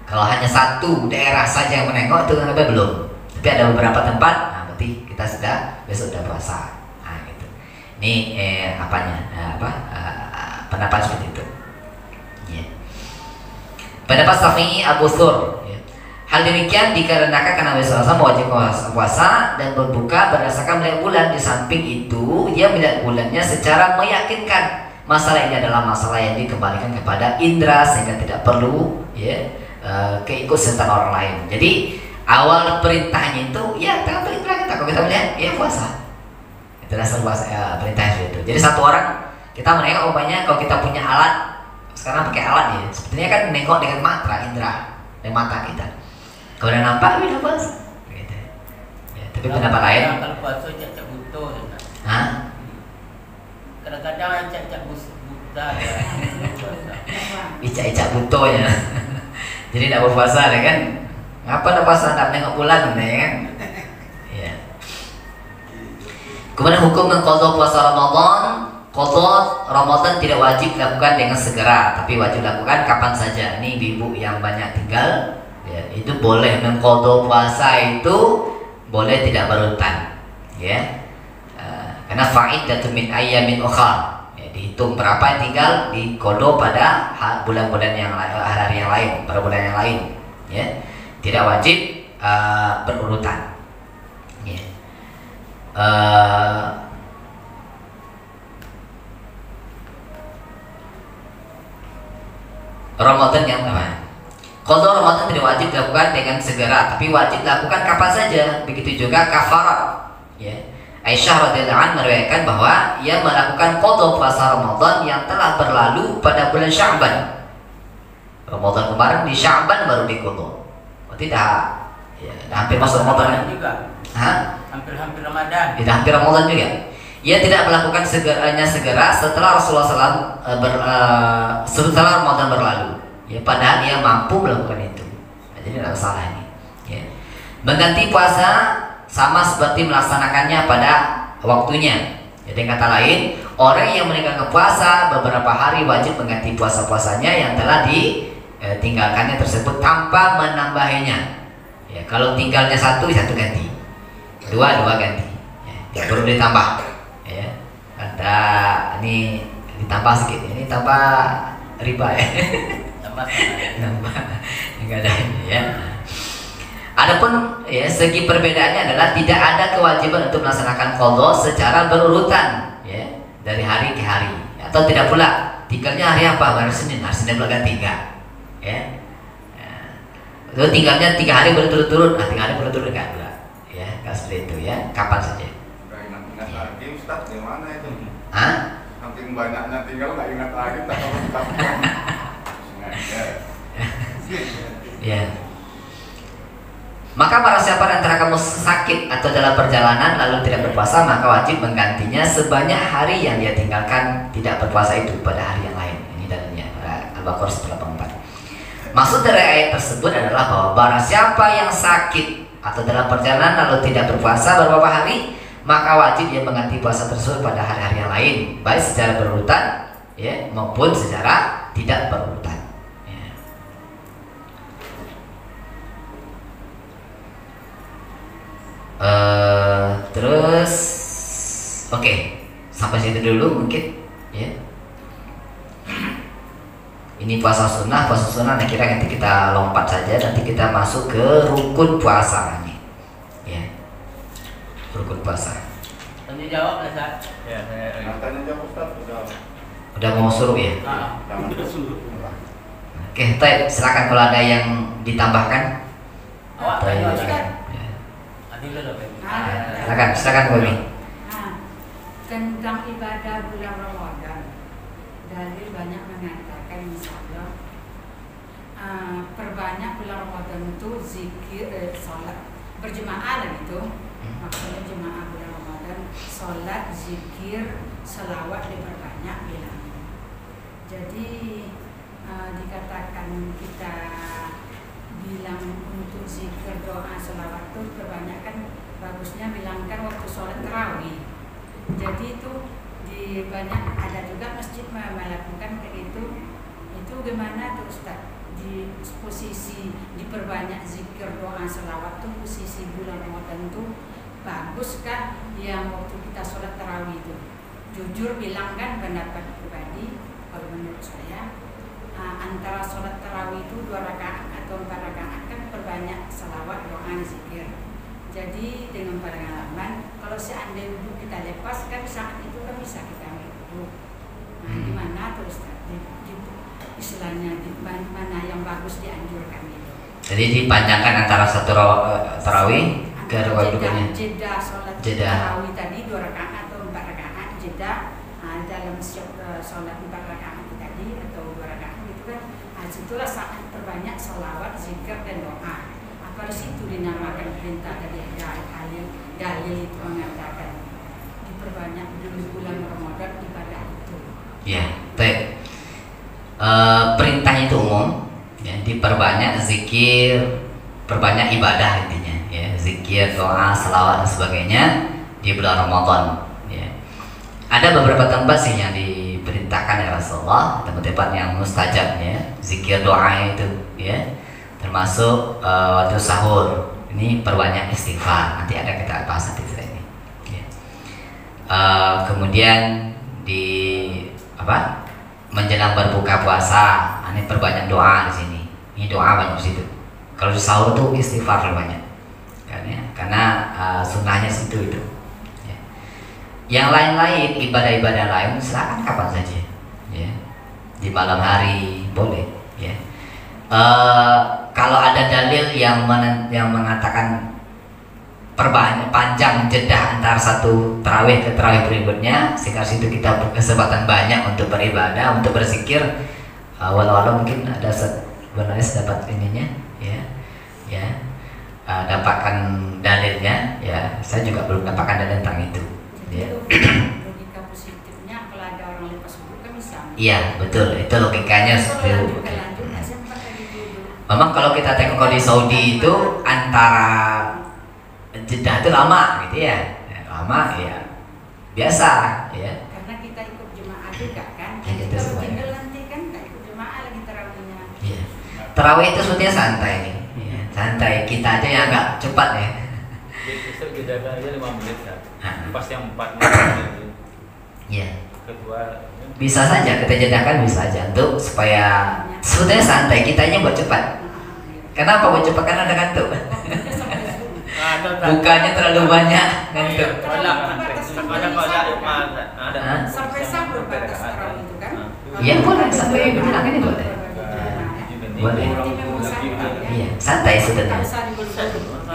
Kalau hanya satu daerah saja yang menengok itu kan belum. Tapi ada beberapa tempat, nah berarti kita sudah besok sudah puasa. Nah, gitu. Ini pendapat seperti itu. Ya. Pendapat Syafi'i Abu Thur. Ya. Hal demikian dikarenakan karena Nabi SAW mewajibkan puasa dan berbuka berdasarkan melihat bulan. Di samping itu, dia melihat bulannya secara meyakinkan. Masalah ini adalah masalah yang dikembalikan kepada indera sehingga tidak perlu keikutsertaan orang lain. Jadi awal perintahnya itu ya tengah perintah kita kalau kita melihat ya puasa. Itu dasar puasa perintahnya seperti itu. Jadi satu orang kita menengok umpamanya kalau kita punya alat sekarang pakai alat ya sebetulnya kan menengok dengan mata indera dengan mata kita. Kalau udah nampak udah puasa. Gitu. Ya, tapi pendapat lain. Kalau puasa cak butuh. Hah? Kadang-kadang cak buta ya. Icak-icak buto ya. Jadi tidak berpuasa ya kan? Ngapa tidak puasa? Tidak menengok bulan ya kan? Ya. Kemudian hukum mengqadha puasa Ramadan. Qadha Ramadan tidak wajib dilakukan dengan segera, tapi wajib dilakukan kapan saja. Ini ibu yang banyak tinggal, ya, itu boleh mengqadha puasa itu boleh tidak berurutan, ya. Karena fa'iddatun min ayyamin ukhar. Ya, dihitung berapa yang tinggal diqadha pada bulan-bulan yang lain, hari-hari yang lain, pada bulan yang lain, ya. Tidak wajib berurutan. Ya. Ramadan yang apa? Qadha Ramadan tidak wajib dilakukan dengan segera, tapi wajib dilakukan kapan saja. Begitu juga kafarat. Ya. Aisyah radhiyallahu anha meriwayatkan bahwa ia melakukan qadha puasa Ramadan yang telah berlalu pada bulan Sya'ban. Ramadan kemarin di Sya'ban baru diqadha. Oh, tidak. Ya, hampir masuk Ramadan juga. Hah? Hampir Ramadan. Tidak hampir Ramadan juga. Ia tidak melakukan segera setelah Rasulullah SAW setelah Ramadan berlalu. Ya, padahal ia mampu melakukan itu. Nah, jadi tidak salah ini. Ya. Mengganti puasa sama seperti melaksanakannya pada waktunya. Jadi kata lain, orang yang meninggalkan puasa beberapa hari wajib mengganti puasa-puasanya yang telah ditinggalkannya tersebut tanpa menambahinya. Ya, kalau tinggalnya satu ganti, dua ganti. Ya, tidak perlu ditambah. Ya, ada ini ditambah sedikit, ini tambah riba ya. Tambah enggak ada ini ya. Adapun ya segi perbedaannya adalah tidak ada kewajiban untuk melaksanakan qadha secara berurutan ya dari hari ke hari atau tidak pula tinggalnya hari apa hari Senin pula ganti enggak ya. Itu tinggalnya 3 hari berturut-turut, 3 hari berturut-turut enggak pula ya, enggak seperti itu ya, kapan saja. Ingat lagi Ustaz gimana itu? Hah? Saking banyaknya tinggal nggak ingat lagi tak kalau kita sengaja. Ya. Maka para siapa di antara kamu sakit atau dalam perjalanan lalu tidak berpuasa, maka wajib menggantinya sebanyak hari yang dia tinggalkan tidak berpuasa itu pada hari yang lain. Ini dalilnya Al-Baqarah 184. Maksud dari ayat tersebut adalah bahwa barang siapa yang sakit atau dalam perjalanan lalu tidak berpuasa beberapa hari, maka wajib dia mengganti puasa tersebut pada hari-hari yang lain, baik secara berurutan ya maupun secara tidak berurutan. Ya. Terus oke, sampai situ dulu mungkin ya. Ini puasa sunnah, nah kira nanti kita lompat saja, nanti kita masuk ke rukun puasa ini. Ya. Rukun puasa. Tanya jawab lah Ustaz. Ya, saya Tanya jawab Ustaz Udah mau suruh ya? jangan suruh. Oke, Taib, silakan kalau ada yang ditambahkan. Awak Taib, tanya silakan. Ustaz. Ya. Adil lah Pak. Silakan Bumi. Tentang ibadah bulan Ramadan, dalil banyak mengatakan misalnya perbanyak bulan Ramadan itu zikir, sholat berjemaah lah gitu. Maksudnya jemaah bulan Ramadan, sholat, zikir, selawat diperbanyak bilangnya. Jadi dikatakan kita bilang untuk zikir, doa, selawat itu kebanyakan bagusnya bilangkan waktu sholat tarawih. Jadi itu di banyak ada juga masjid melakukan kayak gitu. Itu gimana tuh Ustaz? Di posisi diperbanyak zikir, doa, selawat tuh posisi bulan Ramadan tuh baguskah yang waktu kita sholat tarawih itu? jujur bilang kan pendapat pribadi, kalau menurut saya antara sholat tarawih itu 2 rakaat atau 4 rakaat kan perbanyak salawat, doa, zikir. Jadi dengan pengalaman, kalau seandainya wudhu kita lepas kan saat itu kan bisa kita ambil wudhu. Nah, di mana terus istilahnya di mana yang bagus dianjurkan itu. Jadi dipanjangkan antara satu tarawih ke wudhunya. Jeda sholat Jeda. tarawih tadi 2 rakaat atau 4 rakaat, jeda dalam sholat 4 rakaat tadi atau 2 rakaat gitu kan. Situlah saat terbanyak sholawat, zikir dan doa. Pada situ dinamakan perintah tadi dalil itu mengatakan diperbanyak di bulan Ramadan ibadah itu. Ya, baik. Perintahnya itu umum, ya, diperbanyak zikir, perbanyak ibadah intinya, ya, zikir, doa, selawat dan sebagainya di bulan Ramadan. Ya. Ada beberapa tempat sih yang diperintahkan oleh Rasulullah, tempat-tempat yang mustajab, ya, zikir, doa itu, ya. Termasuk waktu sahur ini perbanyak istighfar, nanti ada kita bahas nanti ini. Ya. Kemudian di menjelang berbuka puasa, ini perbanyak doa di sini. Ini doa banyak di situ. Kalau di sahur tuh istighfar banyak, kan, ya? Karena sunnahnya situ itu. Ya. Yang lain-lain ibadah-ibadah lain silakan kapan saja, ya. Di malam hari boleh, ya. Kalau ada dalil yang mengatakan panjang jeda antara satu tarawih ke tarawih berikutnya, sehingga situ kita berkesempatan banyak untuk beribadah, untuk berzikir, walau mungkin ada sebenarnya dapat ininya, ya, dapatkan dalilnya, ya. Saya juga belum dapatkan dalil tentang itu. Ya. Logika positifnya kalau ada orang lepas wudhu kan bisa. Iya, betul, itu logikanya seperti itu. Memang kalau kita tengok kalau di Saudi itu antara jeda itu lama gitu ya, lama ya, biasa ya. Karena kita ikut jemaah juga kan. Ya, kita Kalau semuanya. tinggal nanti kan nggak ikut jemaah lagi tarawihnya. Iya. Tarawih itu sebetulnya santai, ya, santai. Kita aja yang agak cepat ya. Besok jeda aja 5 menit ya. Pas yang 4 menit. Iya. Kedua Bisa saja kita jadakan, bisa aja untuk supaya sebetulnya santai, kitanya buat cepat. Kenapa buat cepat? Karena ada ngantuk. Bukannya terlalu banyak ngantuk. Sampai sahur batas tarawih itu kan. Iya, boleh, sampai bilang ini boleh. Boleh. Iya, santai sebenarnya.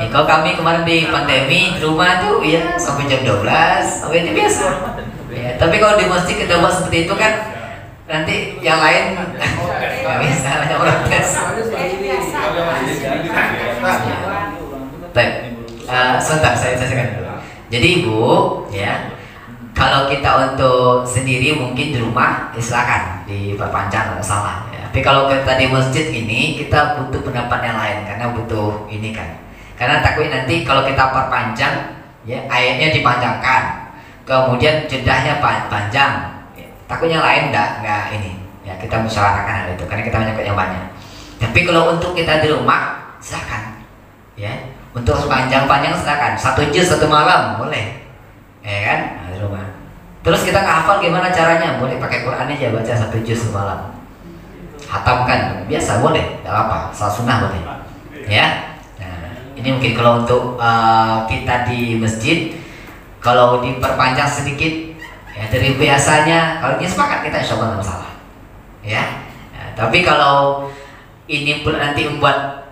Ya, kalau kami kemarin di pandemi di rumah tuh ya sampai jam 12, sampai itu biasa. Ya, tapi kalau di masjid kita buat seperti itu kan nanti yang lain nggak bisa, hanya orang tes. Baik, sebentar saya selesaikan dulu. Jadi Ibu, ya, kalau kita untuk sendiri mungkin di rumah, silakan diperpanjang, nggak salah. Ya. Tapi kalau kita di masjid ini kita butuh pendapat yang lain karena butuh ini kan. Karena takutnya nanti kalau kita perpanjang, ya ayatnya dipanjangkan. Kemudian jedahnya panjang, ya. Takutnya lain enggak ini, ya kita musyawarahkan hal itu karena kita menyangkut yang banyak. Tapi kalau untuk kita di rumah, silakan, ya untuk panjang-panjang silakan, 1 juz 1 malam boleh, ya kan, nah, di rumah. Terus kita nggak hafal gimana caranya, boleh pakai Quran aja baca 1 juz semalam, hatamkan biasa boleh, nggak apa, salah sunnah boleh, ya. Nah, ini mungkin kalau untuk kita di masjid. Kalau diperpanjang sedikit ya dari biasanya, kalau ini sepakat kita insya Allah nggak masalah, ya. Nah, tapi kalau ini pun nanti membuat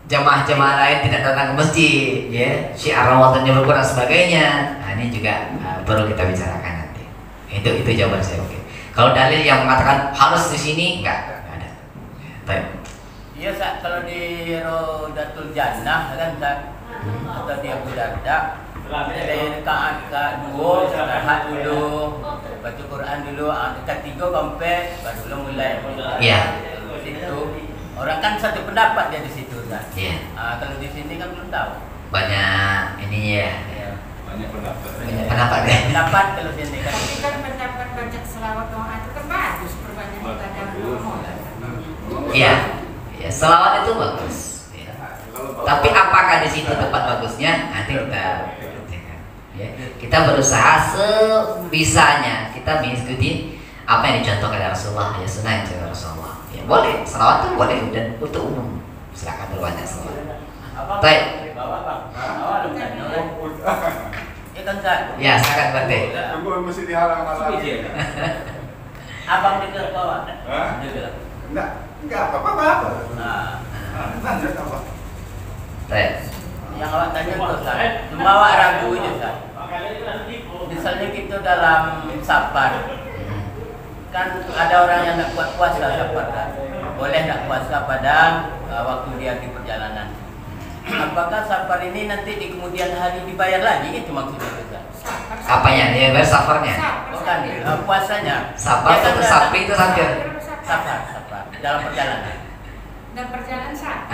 jamaah-jamaah lain tidak datang ke masjid, ya, syiar Ramadannya berkurang sebagainya, nah ini juga perlu kita bicarakan nanti. Itu jawaban saya. Oke. Kalau dalil yang mengatakan harus di sini nggak ada. Baik. Iya, kalau di Rodatul Jannah kan, atau di Abu Darda. Dari rakaat ke-2 istirahat dulu, baca Quran dulu, ke-3 sampai baru mulai. Iya. Situ orang kan satu pendapat dia di situ kan. Iya. Kalau di sini kan belum tahu. Banyak ininya ya. banyak pendapat. Banyak pendapat ya. Pendapat kalau sini kan. Tapi kan pendapat baca selawat doa itu kan bagus, perbanyak ibadah Ramadan. Iya. Ya, selawat itu bagus. Ya. Tapi apakah di situ tempat bagusnya? Nanti kita ya, kita berusaha sebisanya kita mengikuti apa yang dicontohkan oleh Rasulullah, ya sunnah yang dicontohkan Rasulullah. Ya boleh, salawat itu boleh dan untuk umum. Silakan berbanyak salawat. Baik. Ya, silakan berarti. Tunggu mesti dihalang lagi. Abang dengar bawa. Enggak apa-apa. Lanjut apa? Baik. Yang awak tanya tuh, Ustaz. Cuma awak ragu aja, Ustaz. Misalnya kita dalam safar, kan ada orang yang nak kuat puasa safar kan. Boleh nak puasa pada waktu dia di perjalanan. Apakah safar ini nanti di kemudian hari dibayar lagi? Itu maksudnya, Ustaz. Apanya? Dia bayar safarnya. Bukan, puasanya. Safar Dia kan itu sapi itu saja. Safar dalam perjalanan. Dan perjalanan saat.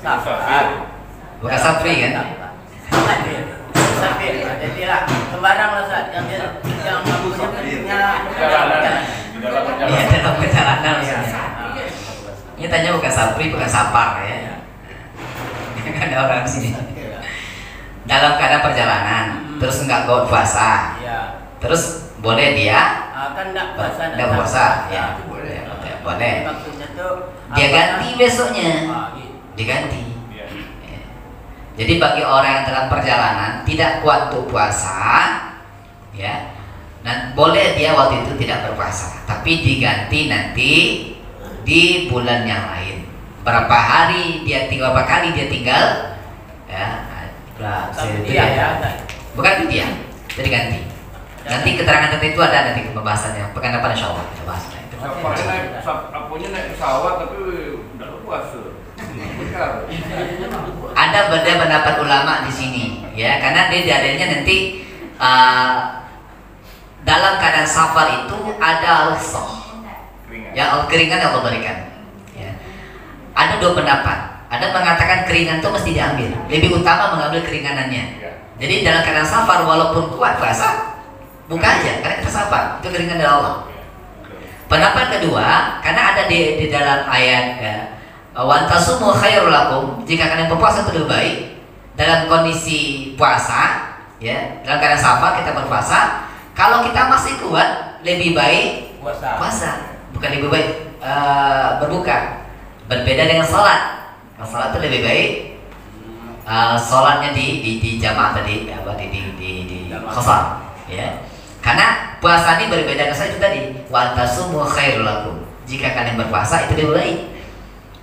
Safar. Bukan sapri kan? Safir. Jadilah sembarang lah Ustaz yang punya perjalanan. Iya, dalam perjalanan ya. Ini tanya bukan sapri, bukan sapar ya. Kan ada orang di sini. Dalam keadaan perjalanan, terus enggak go puasa. Iya. Terus boleh dia Kan enggak puasa. enggak puasa, ya boleh. Boleh. Maksudnya tuh Dia ganti besoknya. Diganti. Ya. Jadi bagi orang yang dalam perjalanan tidak kuat untuk puasa, ya, dan boleh dia waktu itu tidak berpuasa, tapi diganti nanti di bulan yang lain. Berapa hari dia tinggal, berapa kali dia tinggal, ya, bukan itu dia, jadi ganti. Nanti keterangan tertentu ada nanti pembahasannya. Pekan depan insya Allah kita bahas itu. Apunya naik pesawat tapi udah puasa. Ada beda pendapat ulama di sini, ya, karena dia dalilnya nanti dalam keadaan safar itu ada rukhsah, ya, keringan yang Allah berikan. Ya. Ada dua pendapat. Ada mengatakan keringan itu mesti diambil, lebih utama mengambil keringanannya. Jadi dalam keadaan safar walaupun kuat puasa, buka aja karena kita safar, itu keringan dari Allah. Pendapat kedua, karena ada di dalam ayat ya, wa tasumu khairul lakum, jika kalian berpuasa itu lebih baik dalam kondisi puasa, ya, dalam keadaan safar kita berpuasa. Kalau kita masih kuat, lebih baik puasa, bukan lebih baik berbuka. Berbeda dengan sholat. Nah, sholat itu lebih baik sholatnya di jamaah tadi, di khosar, ya. Karena puasa ini berbeda dengan itu tadi, wa tasumu khairul lakum. Jika kalian berpuasa itu lebih baik.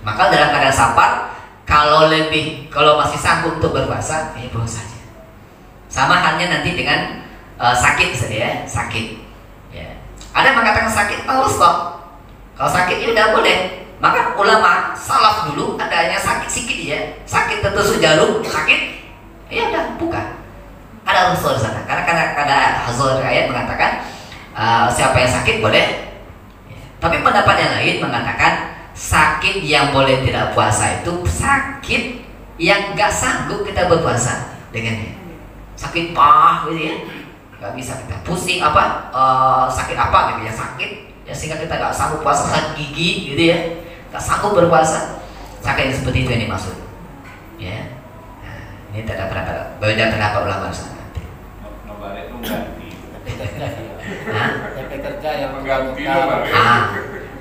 Maka dalam keadaan safar, kalau masih sanggup untuk berpuasa, ya puasa saja. Sama halnya nanti dengan sakit saja, ya, sakit. Ya. Ada yang mengatakan sakit harus stop. Kalau sakit ya udah boleh. Maka ulama salaf dulu ada yang sakit sedikit ya, sakit tertusuk jarum, sakit, ya udah buka. Ada unsur di sana. Karena ada hazul ayat mengatakan siapa yang sakit boleh. Ya. Tapi pendapat yang lain mengatakan sakit yang boleh tidak puasa itu sakit yang nggak sanggup kita berpuasa dengannya. Sakit pah gitu ya, nggak bisa kita pusing sakit apa gitu ya, sakit ya sehingga kita nggak sanggup puasa, sakit gigi gitu ya, nggak sanggup berpuasa. Sakit yang seperti itu yang dimaksud. Ya, nah, ini tidak ada pendapat ulama di sana. Nobar itu ganti. kerja yang Mengganti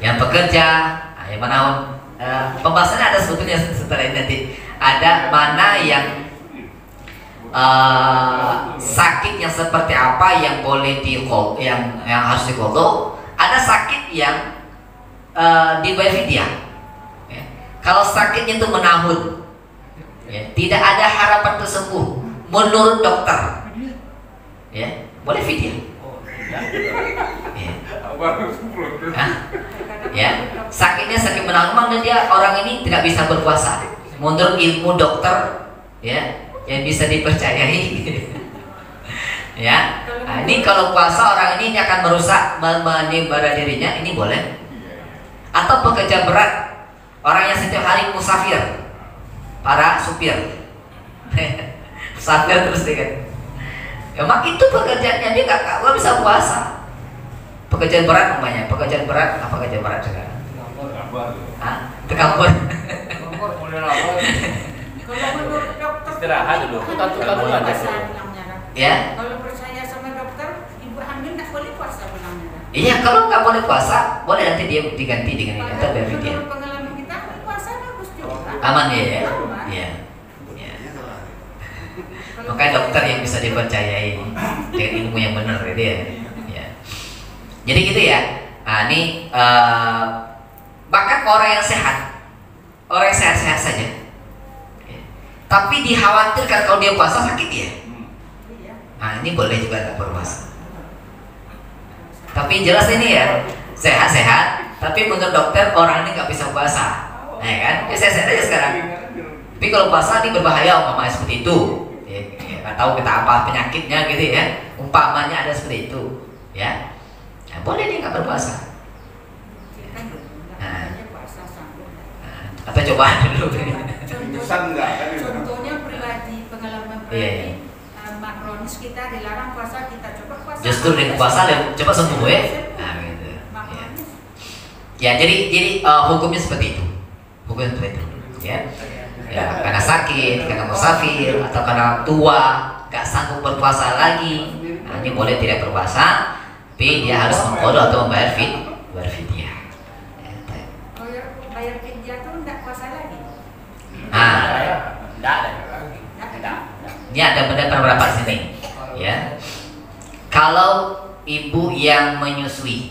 yang pekerja, yang mana pembahasannya ada sebetulnya setelah ini nanti. Ada mana yang sakit yang seperti apa yang boleh yang harus diqadha. Ada sakit yang dibayar fidyah. Ya. Kalau sakitnya itu menahun, ya, tidak ada harapan untuk sembuh menurut dokter, ya, boleh fidyah. Ya, sakitnya sakit menahun, memang dia orang ini tidak bisa berpuasa. Menurut ilmu dokter, ya, yang bisa dipercayai. Ya, nah, ini kalau puasa orang ini akan merusak pada dirinya, ini boleh. Atau pekerja berat, orang yang setiap hari musafir, para supir, musafir terus dengan, emang itu pekerjaannya dia nggak bisa puasa. Pekerjaan berat namanya, pekerjaan berat apa pekerjaan berat sekarang? Tekambur. Kalau menurut dokter Istirahat dulu. Kalau Kalau percaya Ya. Kalau percaya sama dokter, ibu hamil nggak boleh puasa. Iya, kalau nggak boleh puasa, boleh nanti dia diganti dengan ini atau bayar fidyah. Menurut pengalaman kita puasa bagus juga. Aman ya? Aman. Iya. Iya. Makanya dokter yang bisa dipercayai dengan ilmu yang benar gitu ya. Ya. Jadi gitu ya. Nah, ini bahkan orang yang sehat, orang yang sehat-sehat saja, ya. Tapi dikhawatirkan kalau dia puasa sakit ya. Iya. Nah, ini boleh juga nggak berpuasa. Tapi jelas ini ya sehat-sehat, tapi menurut dokter orang ini nggak bisa puasa, ya kan? Ya sehat-sehat aja sekarang. Tapi kalau puasa ini berbahaya umpamanya seperti itu, ya, nggak tahu kita apa penyakitnya gitu ya. Umpamanya ada seperti itu, ya. Nah, boleh dia nggak berpuasa. Puasa sanggup. Nah, atau coba dulu. Insan enggak kan? Contohnya pribadi, pengalaman Iya, pribadi. iya. Makronis kita dilarang puasa, kita coba puasa. Justru di puasa coba sembuh ya. Nah, gitu. Ya. Makronis. Ya, jadi hukumnya seperti itu. Hukumnya seperti itu, ya. Ya, karena sakit, karena musafir, atau karena tua, gak sanggup berpuasa lagi. Nah, ini boleh tidak berpuasa, tapi dia harus mengqadha atau membayar fidyah. Ya, Oh ya, bayar fidyah tuh enggak puasa lagi. nah, Enggak ada. Enggak. ini ada pendapat sini, ya. Kalau ibu yang menyusui,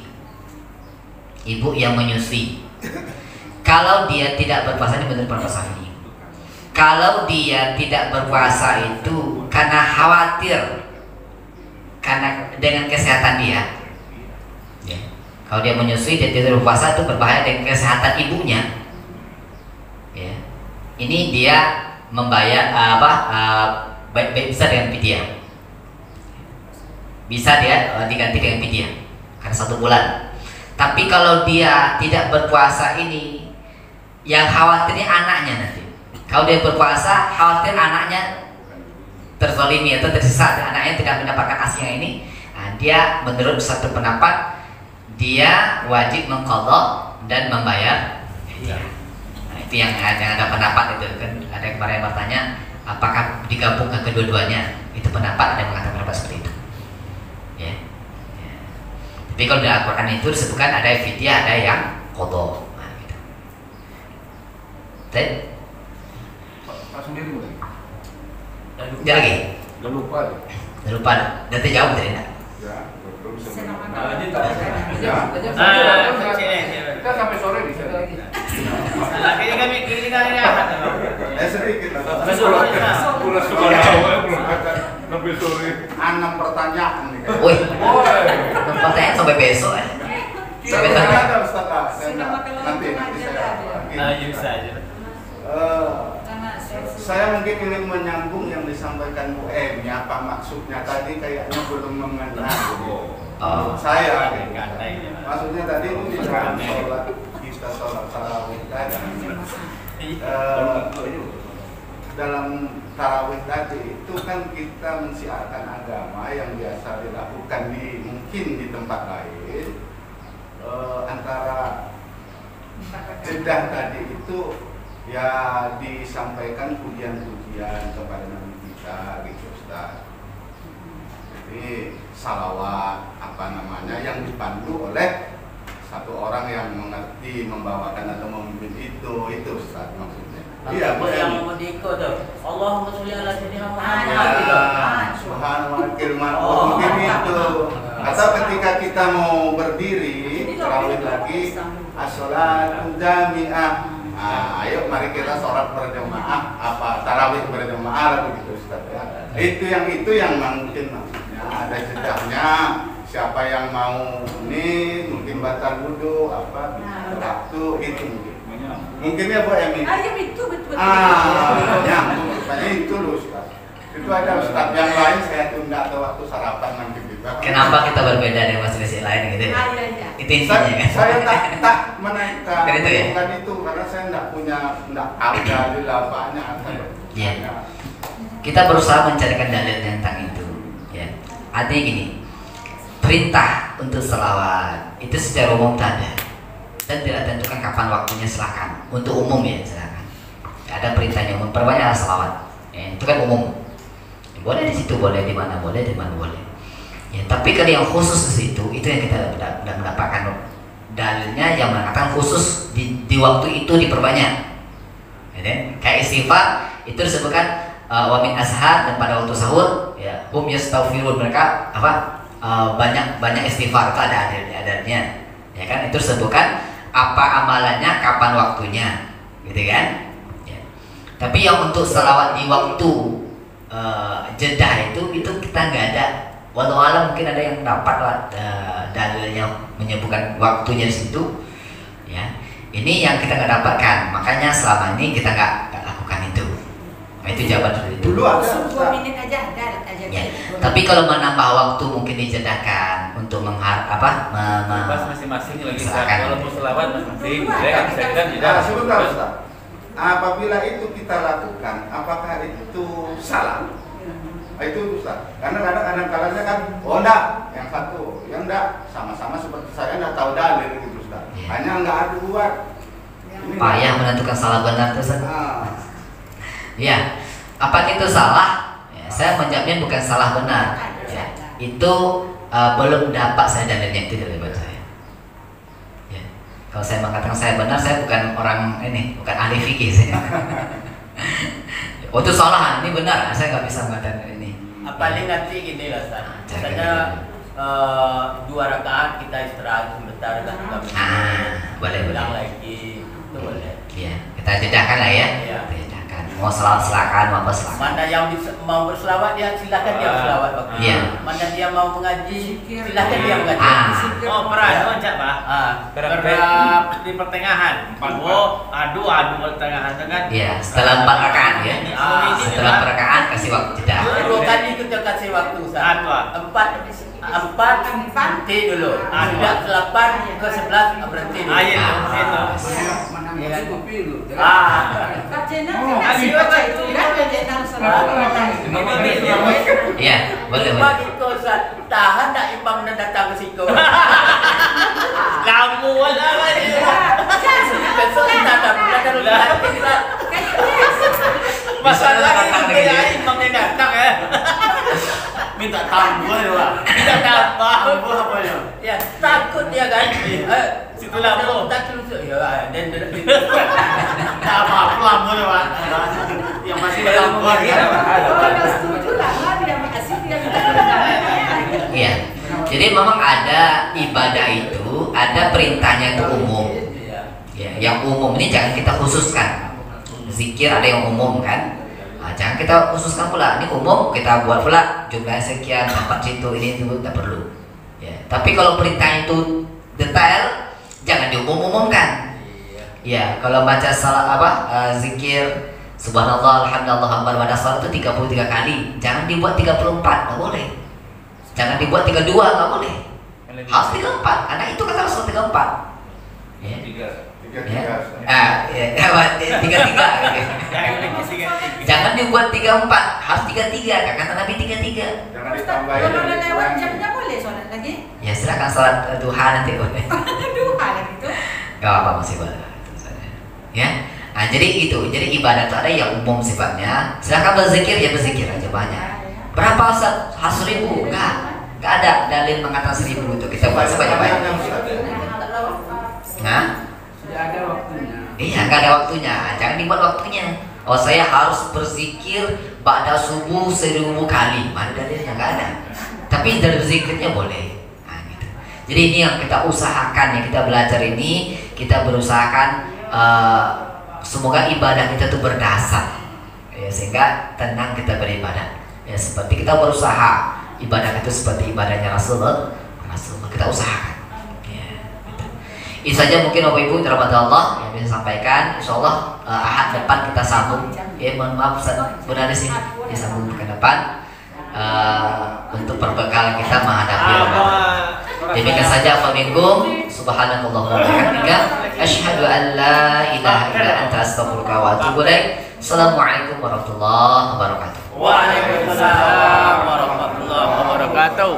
kalau dia tidak berpuasa, ini benar berpuasa ini. Kalau dia tidak berpuasa itu karena khawatir, karena dengan kesehatan dia, ya. Kalau dia menyusui dan tidak berpuasa itu berbahaya dengan kesehatan ibunya, ya. Ini dia membayar baik bisa dengan fidyah, bisa dia diganti dengan fidyah karena 1 bulan. Tapi kalau dia tidak berpuasa ini, yang khawatirnya anaknya nanti. Kalau dia berpuasa, khawatir anaknya terzalimi atau tersisa, anaknya tidak mendapatkan aslinya ini. Nah, dia menurut satu pendapat dia wajib mengqadha dan membayar fidyah. Nah, itu yang ada pendapat itu kan. Ada yang kemarin bertanya apakah digabungkan kedua-duanya, itu pendapat, ada yang mengatakan pendapat seperti itu, ya. Ya. Tapi kalau di Al-Quran itu disebutkan ada fidyah, ada yang qadha, nah, gitu. Dan Pak sendiri boleh. dia lagi, Jangan lupa deh. jangan lupa, nanti jawab tadi enggak? Ya, belum Senang sebelum. amat. Ya. Kita sampai sore di sana. Kini kami lihat. Sedikit. Pulang sekolah sampai sore. 6 pertanyaan nih. Woi, Woi. pertanyaan sampai besok ya. Sampai Saya tanya. ada Ustaz. Sudah makan Nanti langsung aja saya. tadi. Ayo saja. Karena Saya mungkin ingin menyambung yang disampaikan Bu M. Ya, apa maksudnya tadi kayaknya belum mengenal. Oh. Saya gitu. Gantai. Maksudnya tadi itu dalam sholat kita sholat tarawih tadi. Dalam tarawih tadi itu kan kita mensiarkan agama yang biasa dilakukan mungkin di tempat lain. Antara jedah tadi itu ya disampaikan pujian-pujian kepada Nabi kita gitu Ustaz. Jadi salawat yang dipandu oleh satu orang yang mengerti membawakan atau memimpin itu Ustaz maksudnya. Iya, Bu. Yang mendiko tuh. Allahumma sholli ala sayyidina Muhammad. Subhanallah kilmat Oh, mungkin itu. Atau ketika kita mau berdiri tarawih lagi as-sholatu jami'ah. Nah, ayo mari kita sholat berjamaah apa tarawih berjamaah begitu Ustaz ya. Itu yang mungkin maksudnya ada jejaknya. Siapa yang mau ini mungkin batal wudu apa waktu itu mungkin ya Bu Emi. ayam itu betul. Rupanya itu loh Ustaz. Itu ada Ustaz yang lain saya tunda ke waktu sarapan nanti kita. Kenapa kita berbeda dengan majelis lain gitu ya? Iya. Itu intinya kan? Saya tak menaikkan Kan itu ya? bukan itu karena saya enggak tahu dalil apanya. Iya. Kita berusaha mencarikan dalil tentang itu. Ya. Artinya gini, perintah untuk selawat itu secara umum tak ada dan tidak tentukan kapan waktunya, silakan. Untuk umum ya silakan. Ada perintahnya umum, perbanyak selawat. Ya, itu kan umum. Boleh di situ, boleh di mana boleh. Ya, tapi kalau yang khusus di situ itu yang kita tidak mendapatkan dalilnya yang mengatakan khusus di waktu itu diperbanyak. Ya, kan? Kayak istighfar itu disebutkan wa min ashar, dan pada waktu sahur ya hum yastaghfirun, mereka apa banyak istighfar, itu ada adanya. Ya kan, itu disebutkan apa amalannya, kapan waktunya, gitu kan? Ya. Tapi yang untuk selawat di waktu jedah itu kita nggak ada. Walau alam mungkin ada yang dapat dalil yang menyebutkan waktunya di situ. Ya, ini yang kita nggak dapatkan. Makanya selama ini kita nggak lakukan itu. Nah, itu jawaban dari itu. Dulu ada. 2 menit aja ada aja. Ya. Tapi kalau menambah waktu mungkin dijedahkan untuk Pas masing-masing lagi Ustaz. Kalau mau selawat masing-masing, saya kan bisa bilang Nah, sebentar Ustaz. Apabila itu kita lakukan, apakah itu salah? Itu Ustaz. Karena kadang-kadang kan, oh enggak, yang satu, yang enggak, sama-sama seperti saya enggak tahu dalil gitu Ustaz. Ya. Hanya enggak ada buat. payah menentukan salah benar itu. Ya, apa itu salah? Ya, saya menjawabnya bukan salah benar. Ya, itu belum dapat saya dalilnya itu dari saya. Ya, kalau saya mengatakan saya benar, saya bukan orang ini, bukan ahli fikih saya. Oh itu salah, ini benar, saya nggak bisa mengatakan ini. Paling nanti gini lah Ustaz. Misalnya 2 rakaat kita istirahat sebentar dan kita boleh ulang lagi, itu boleh. Iya, kita jedahkan lah ya. Iya. Kita jedahkan. Mau silakan, mau apa silakan. Mana yang mau berselawat dia silakan dia berselawat. Iya. Mana dia mau mengaji silakan dia mengaji. Oh, pernah Cak, Pak. Berapa di pertengahan. Adu pertengahan kan? Iya, setelah 4 rakaat ya. Setelah 4 rakaat kasih waktu jeda. 2 kali kita kasih waktu Ustaz. 4 berhenti dulu. Sudah 8 ke 11 berhenti dulu. Itu. Iya, boleh. Cuma itu Ustaz, tahan tak imam dan datang ke situ. Kamu lah ini. Besok kita ada bulan Masalah ini dia imam yang datang ya. Minta tambah ya, Pak. Minta tambah apa ya? Ya, takut dia kan. Situ lampu. Tak telusuk ya. Dan Tak apa lampu ya, Pak. Yang masih lampu ya. Iya. Jadi memang ada ibadah itu, ada perintahnya itu umum. Ya, yang umum ini jangan kita khususkan. Zikir ada yang umum kan. Nah, jangan kita khususkan pula. Ini umum kita buat pula jumlah sekian tempat situ ini itu tidak perlu. Ya. Tapi kalau perintah itu detail, jangan diumum-umumkan. Ya, kalau baca salah zikir subhanallah alhamdulillah akbar pada salat itu 33 kali. Jangan dibuat 34, enggak boleh. Jangan dibuat 32, enggak boleh. Harus 34, karena itu kata Rasul 34. Ya. Tiga. Tiga. Jangan dibuat 34, harus 33. Kata Nabi 33. Jangan ditambahin. Kalau udah lewat jamnya boleh sholat lagi? Ya silakan sholat duha nanti boleh. Duha lagi tuh. Gak apa masih boleh. Ya. Nah, jadi itu. Jadi ibadah itu ada yang umum sifatnya. Silakan berzikir ya berzikir aja banyak. Berapa Ustaz? 1000? Enggak ada dalil mengatakan 1000 itu. Kita buat sebanyak-banyaknya. Nah, ada waktunya. iya, nggak ada waktunya. Jangan dibuat waktunya. Oh, saya harus berzikir ba'da subuh 1000 kali. Mana dalilnya? Nggak ada. Tapi dari zikirnya boleh. Nah, gitu. Jadi ini yang kita usahakan, yang kita belajar ini, kita berusahakan semoga ibadah kita tuh berdasar, ya, sehingga tenang kita beribadah. Ya, seperti kita berusaha ibadah itu seperti ibadahnya Rasulullah. Kita usahakan. Itu saja mungkin Bapak Ibu dirahmati Allah yang bisa sampaikan. Insyaallah Ahad depan kita sambung. Ya, mohon maaf sudah di sini disambung ke depan untuk perbekalan kita menghadapi Ramadan. Demikian saja Assalamualaikum subhanakallahumma wa bihamdika asyhadu an la ilaha illa anta astaghfiruka wa atubu ilaik. Assalamualaikum warahmatullahi wabarakatuh. Waalaikumsalam warahmatullahi wabarakatuh.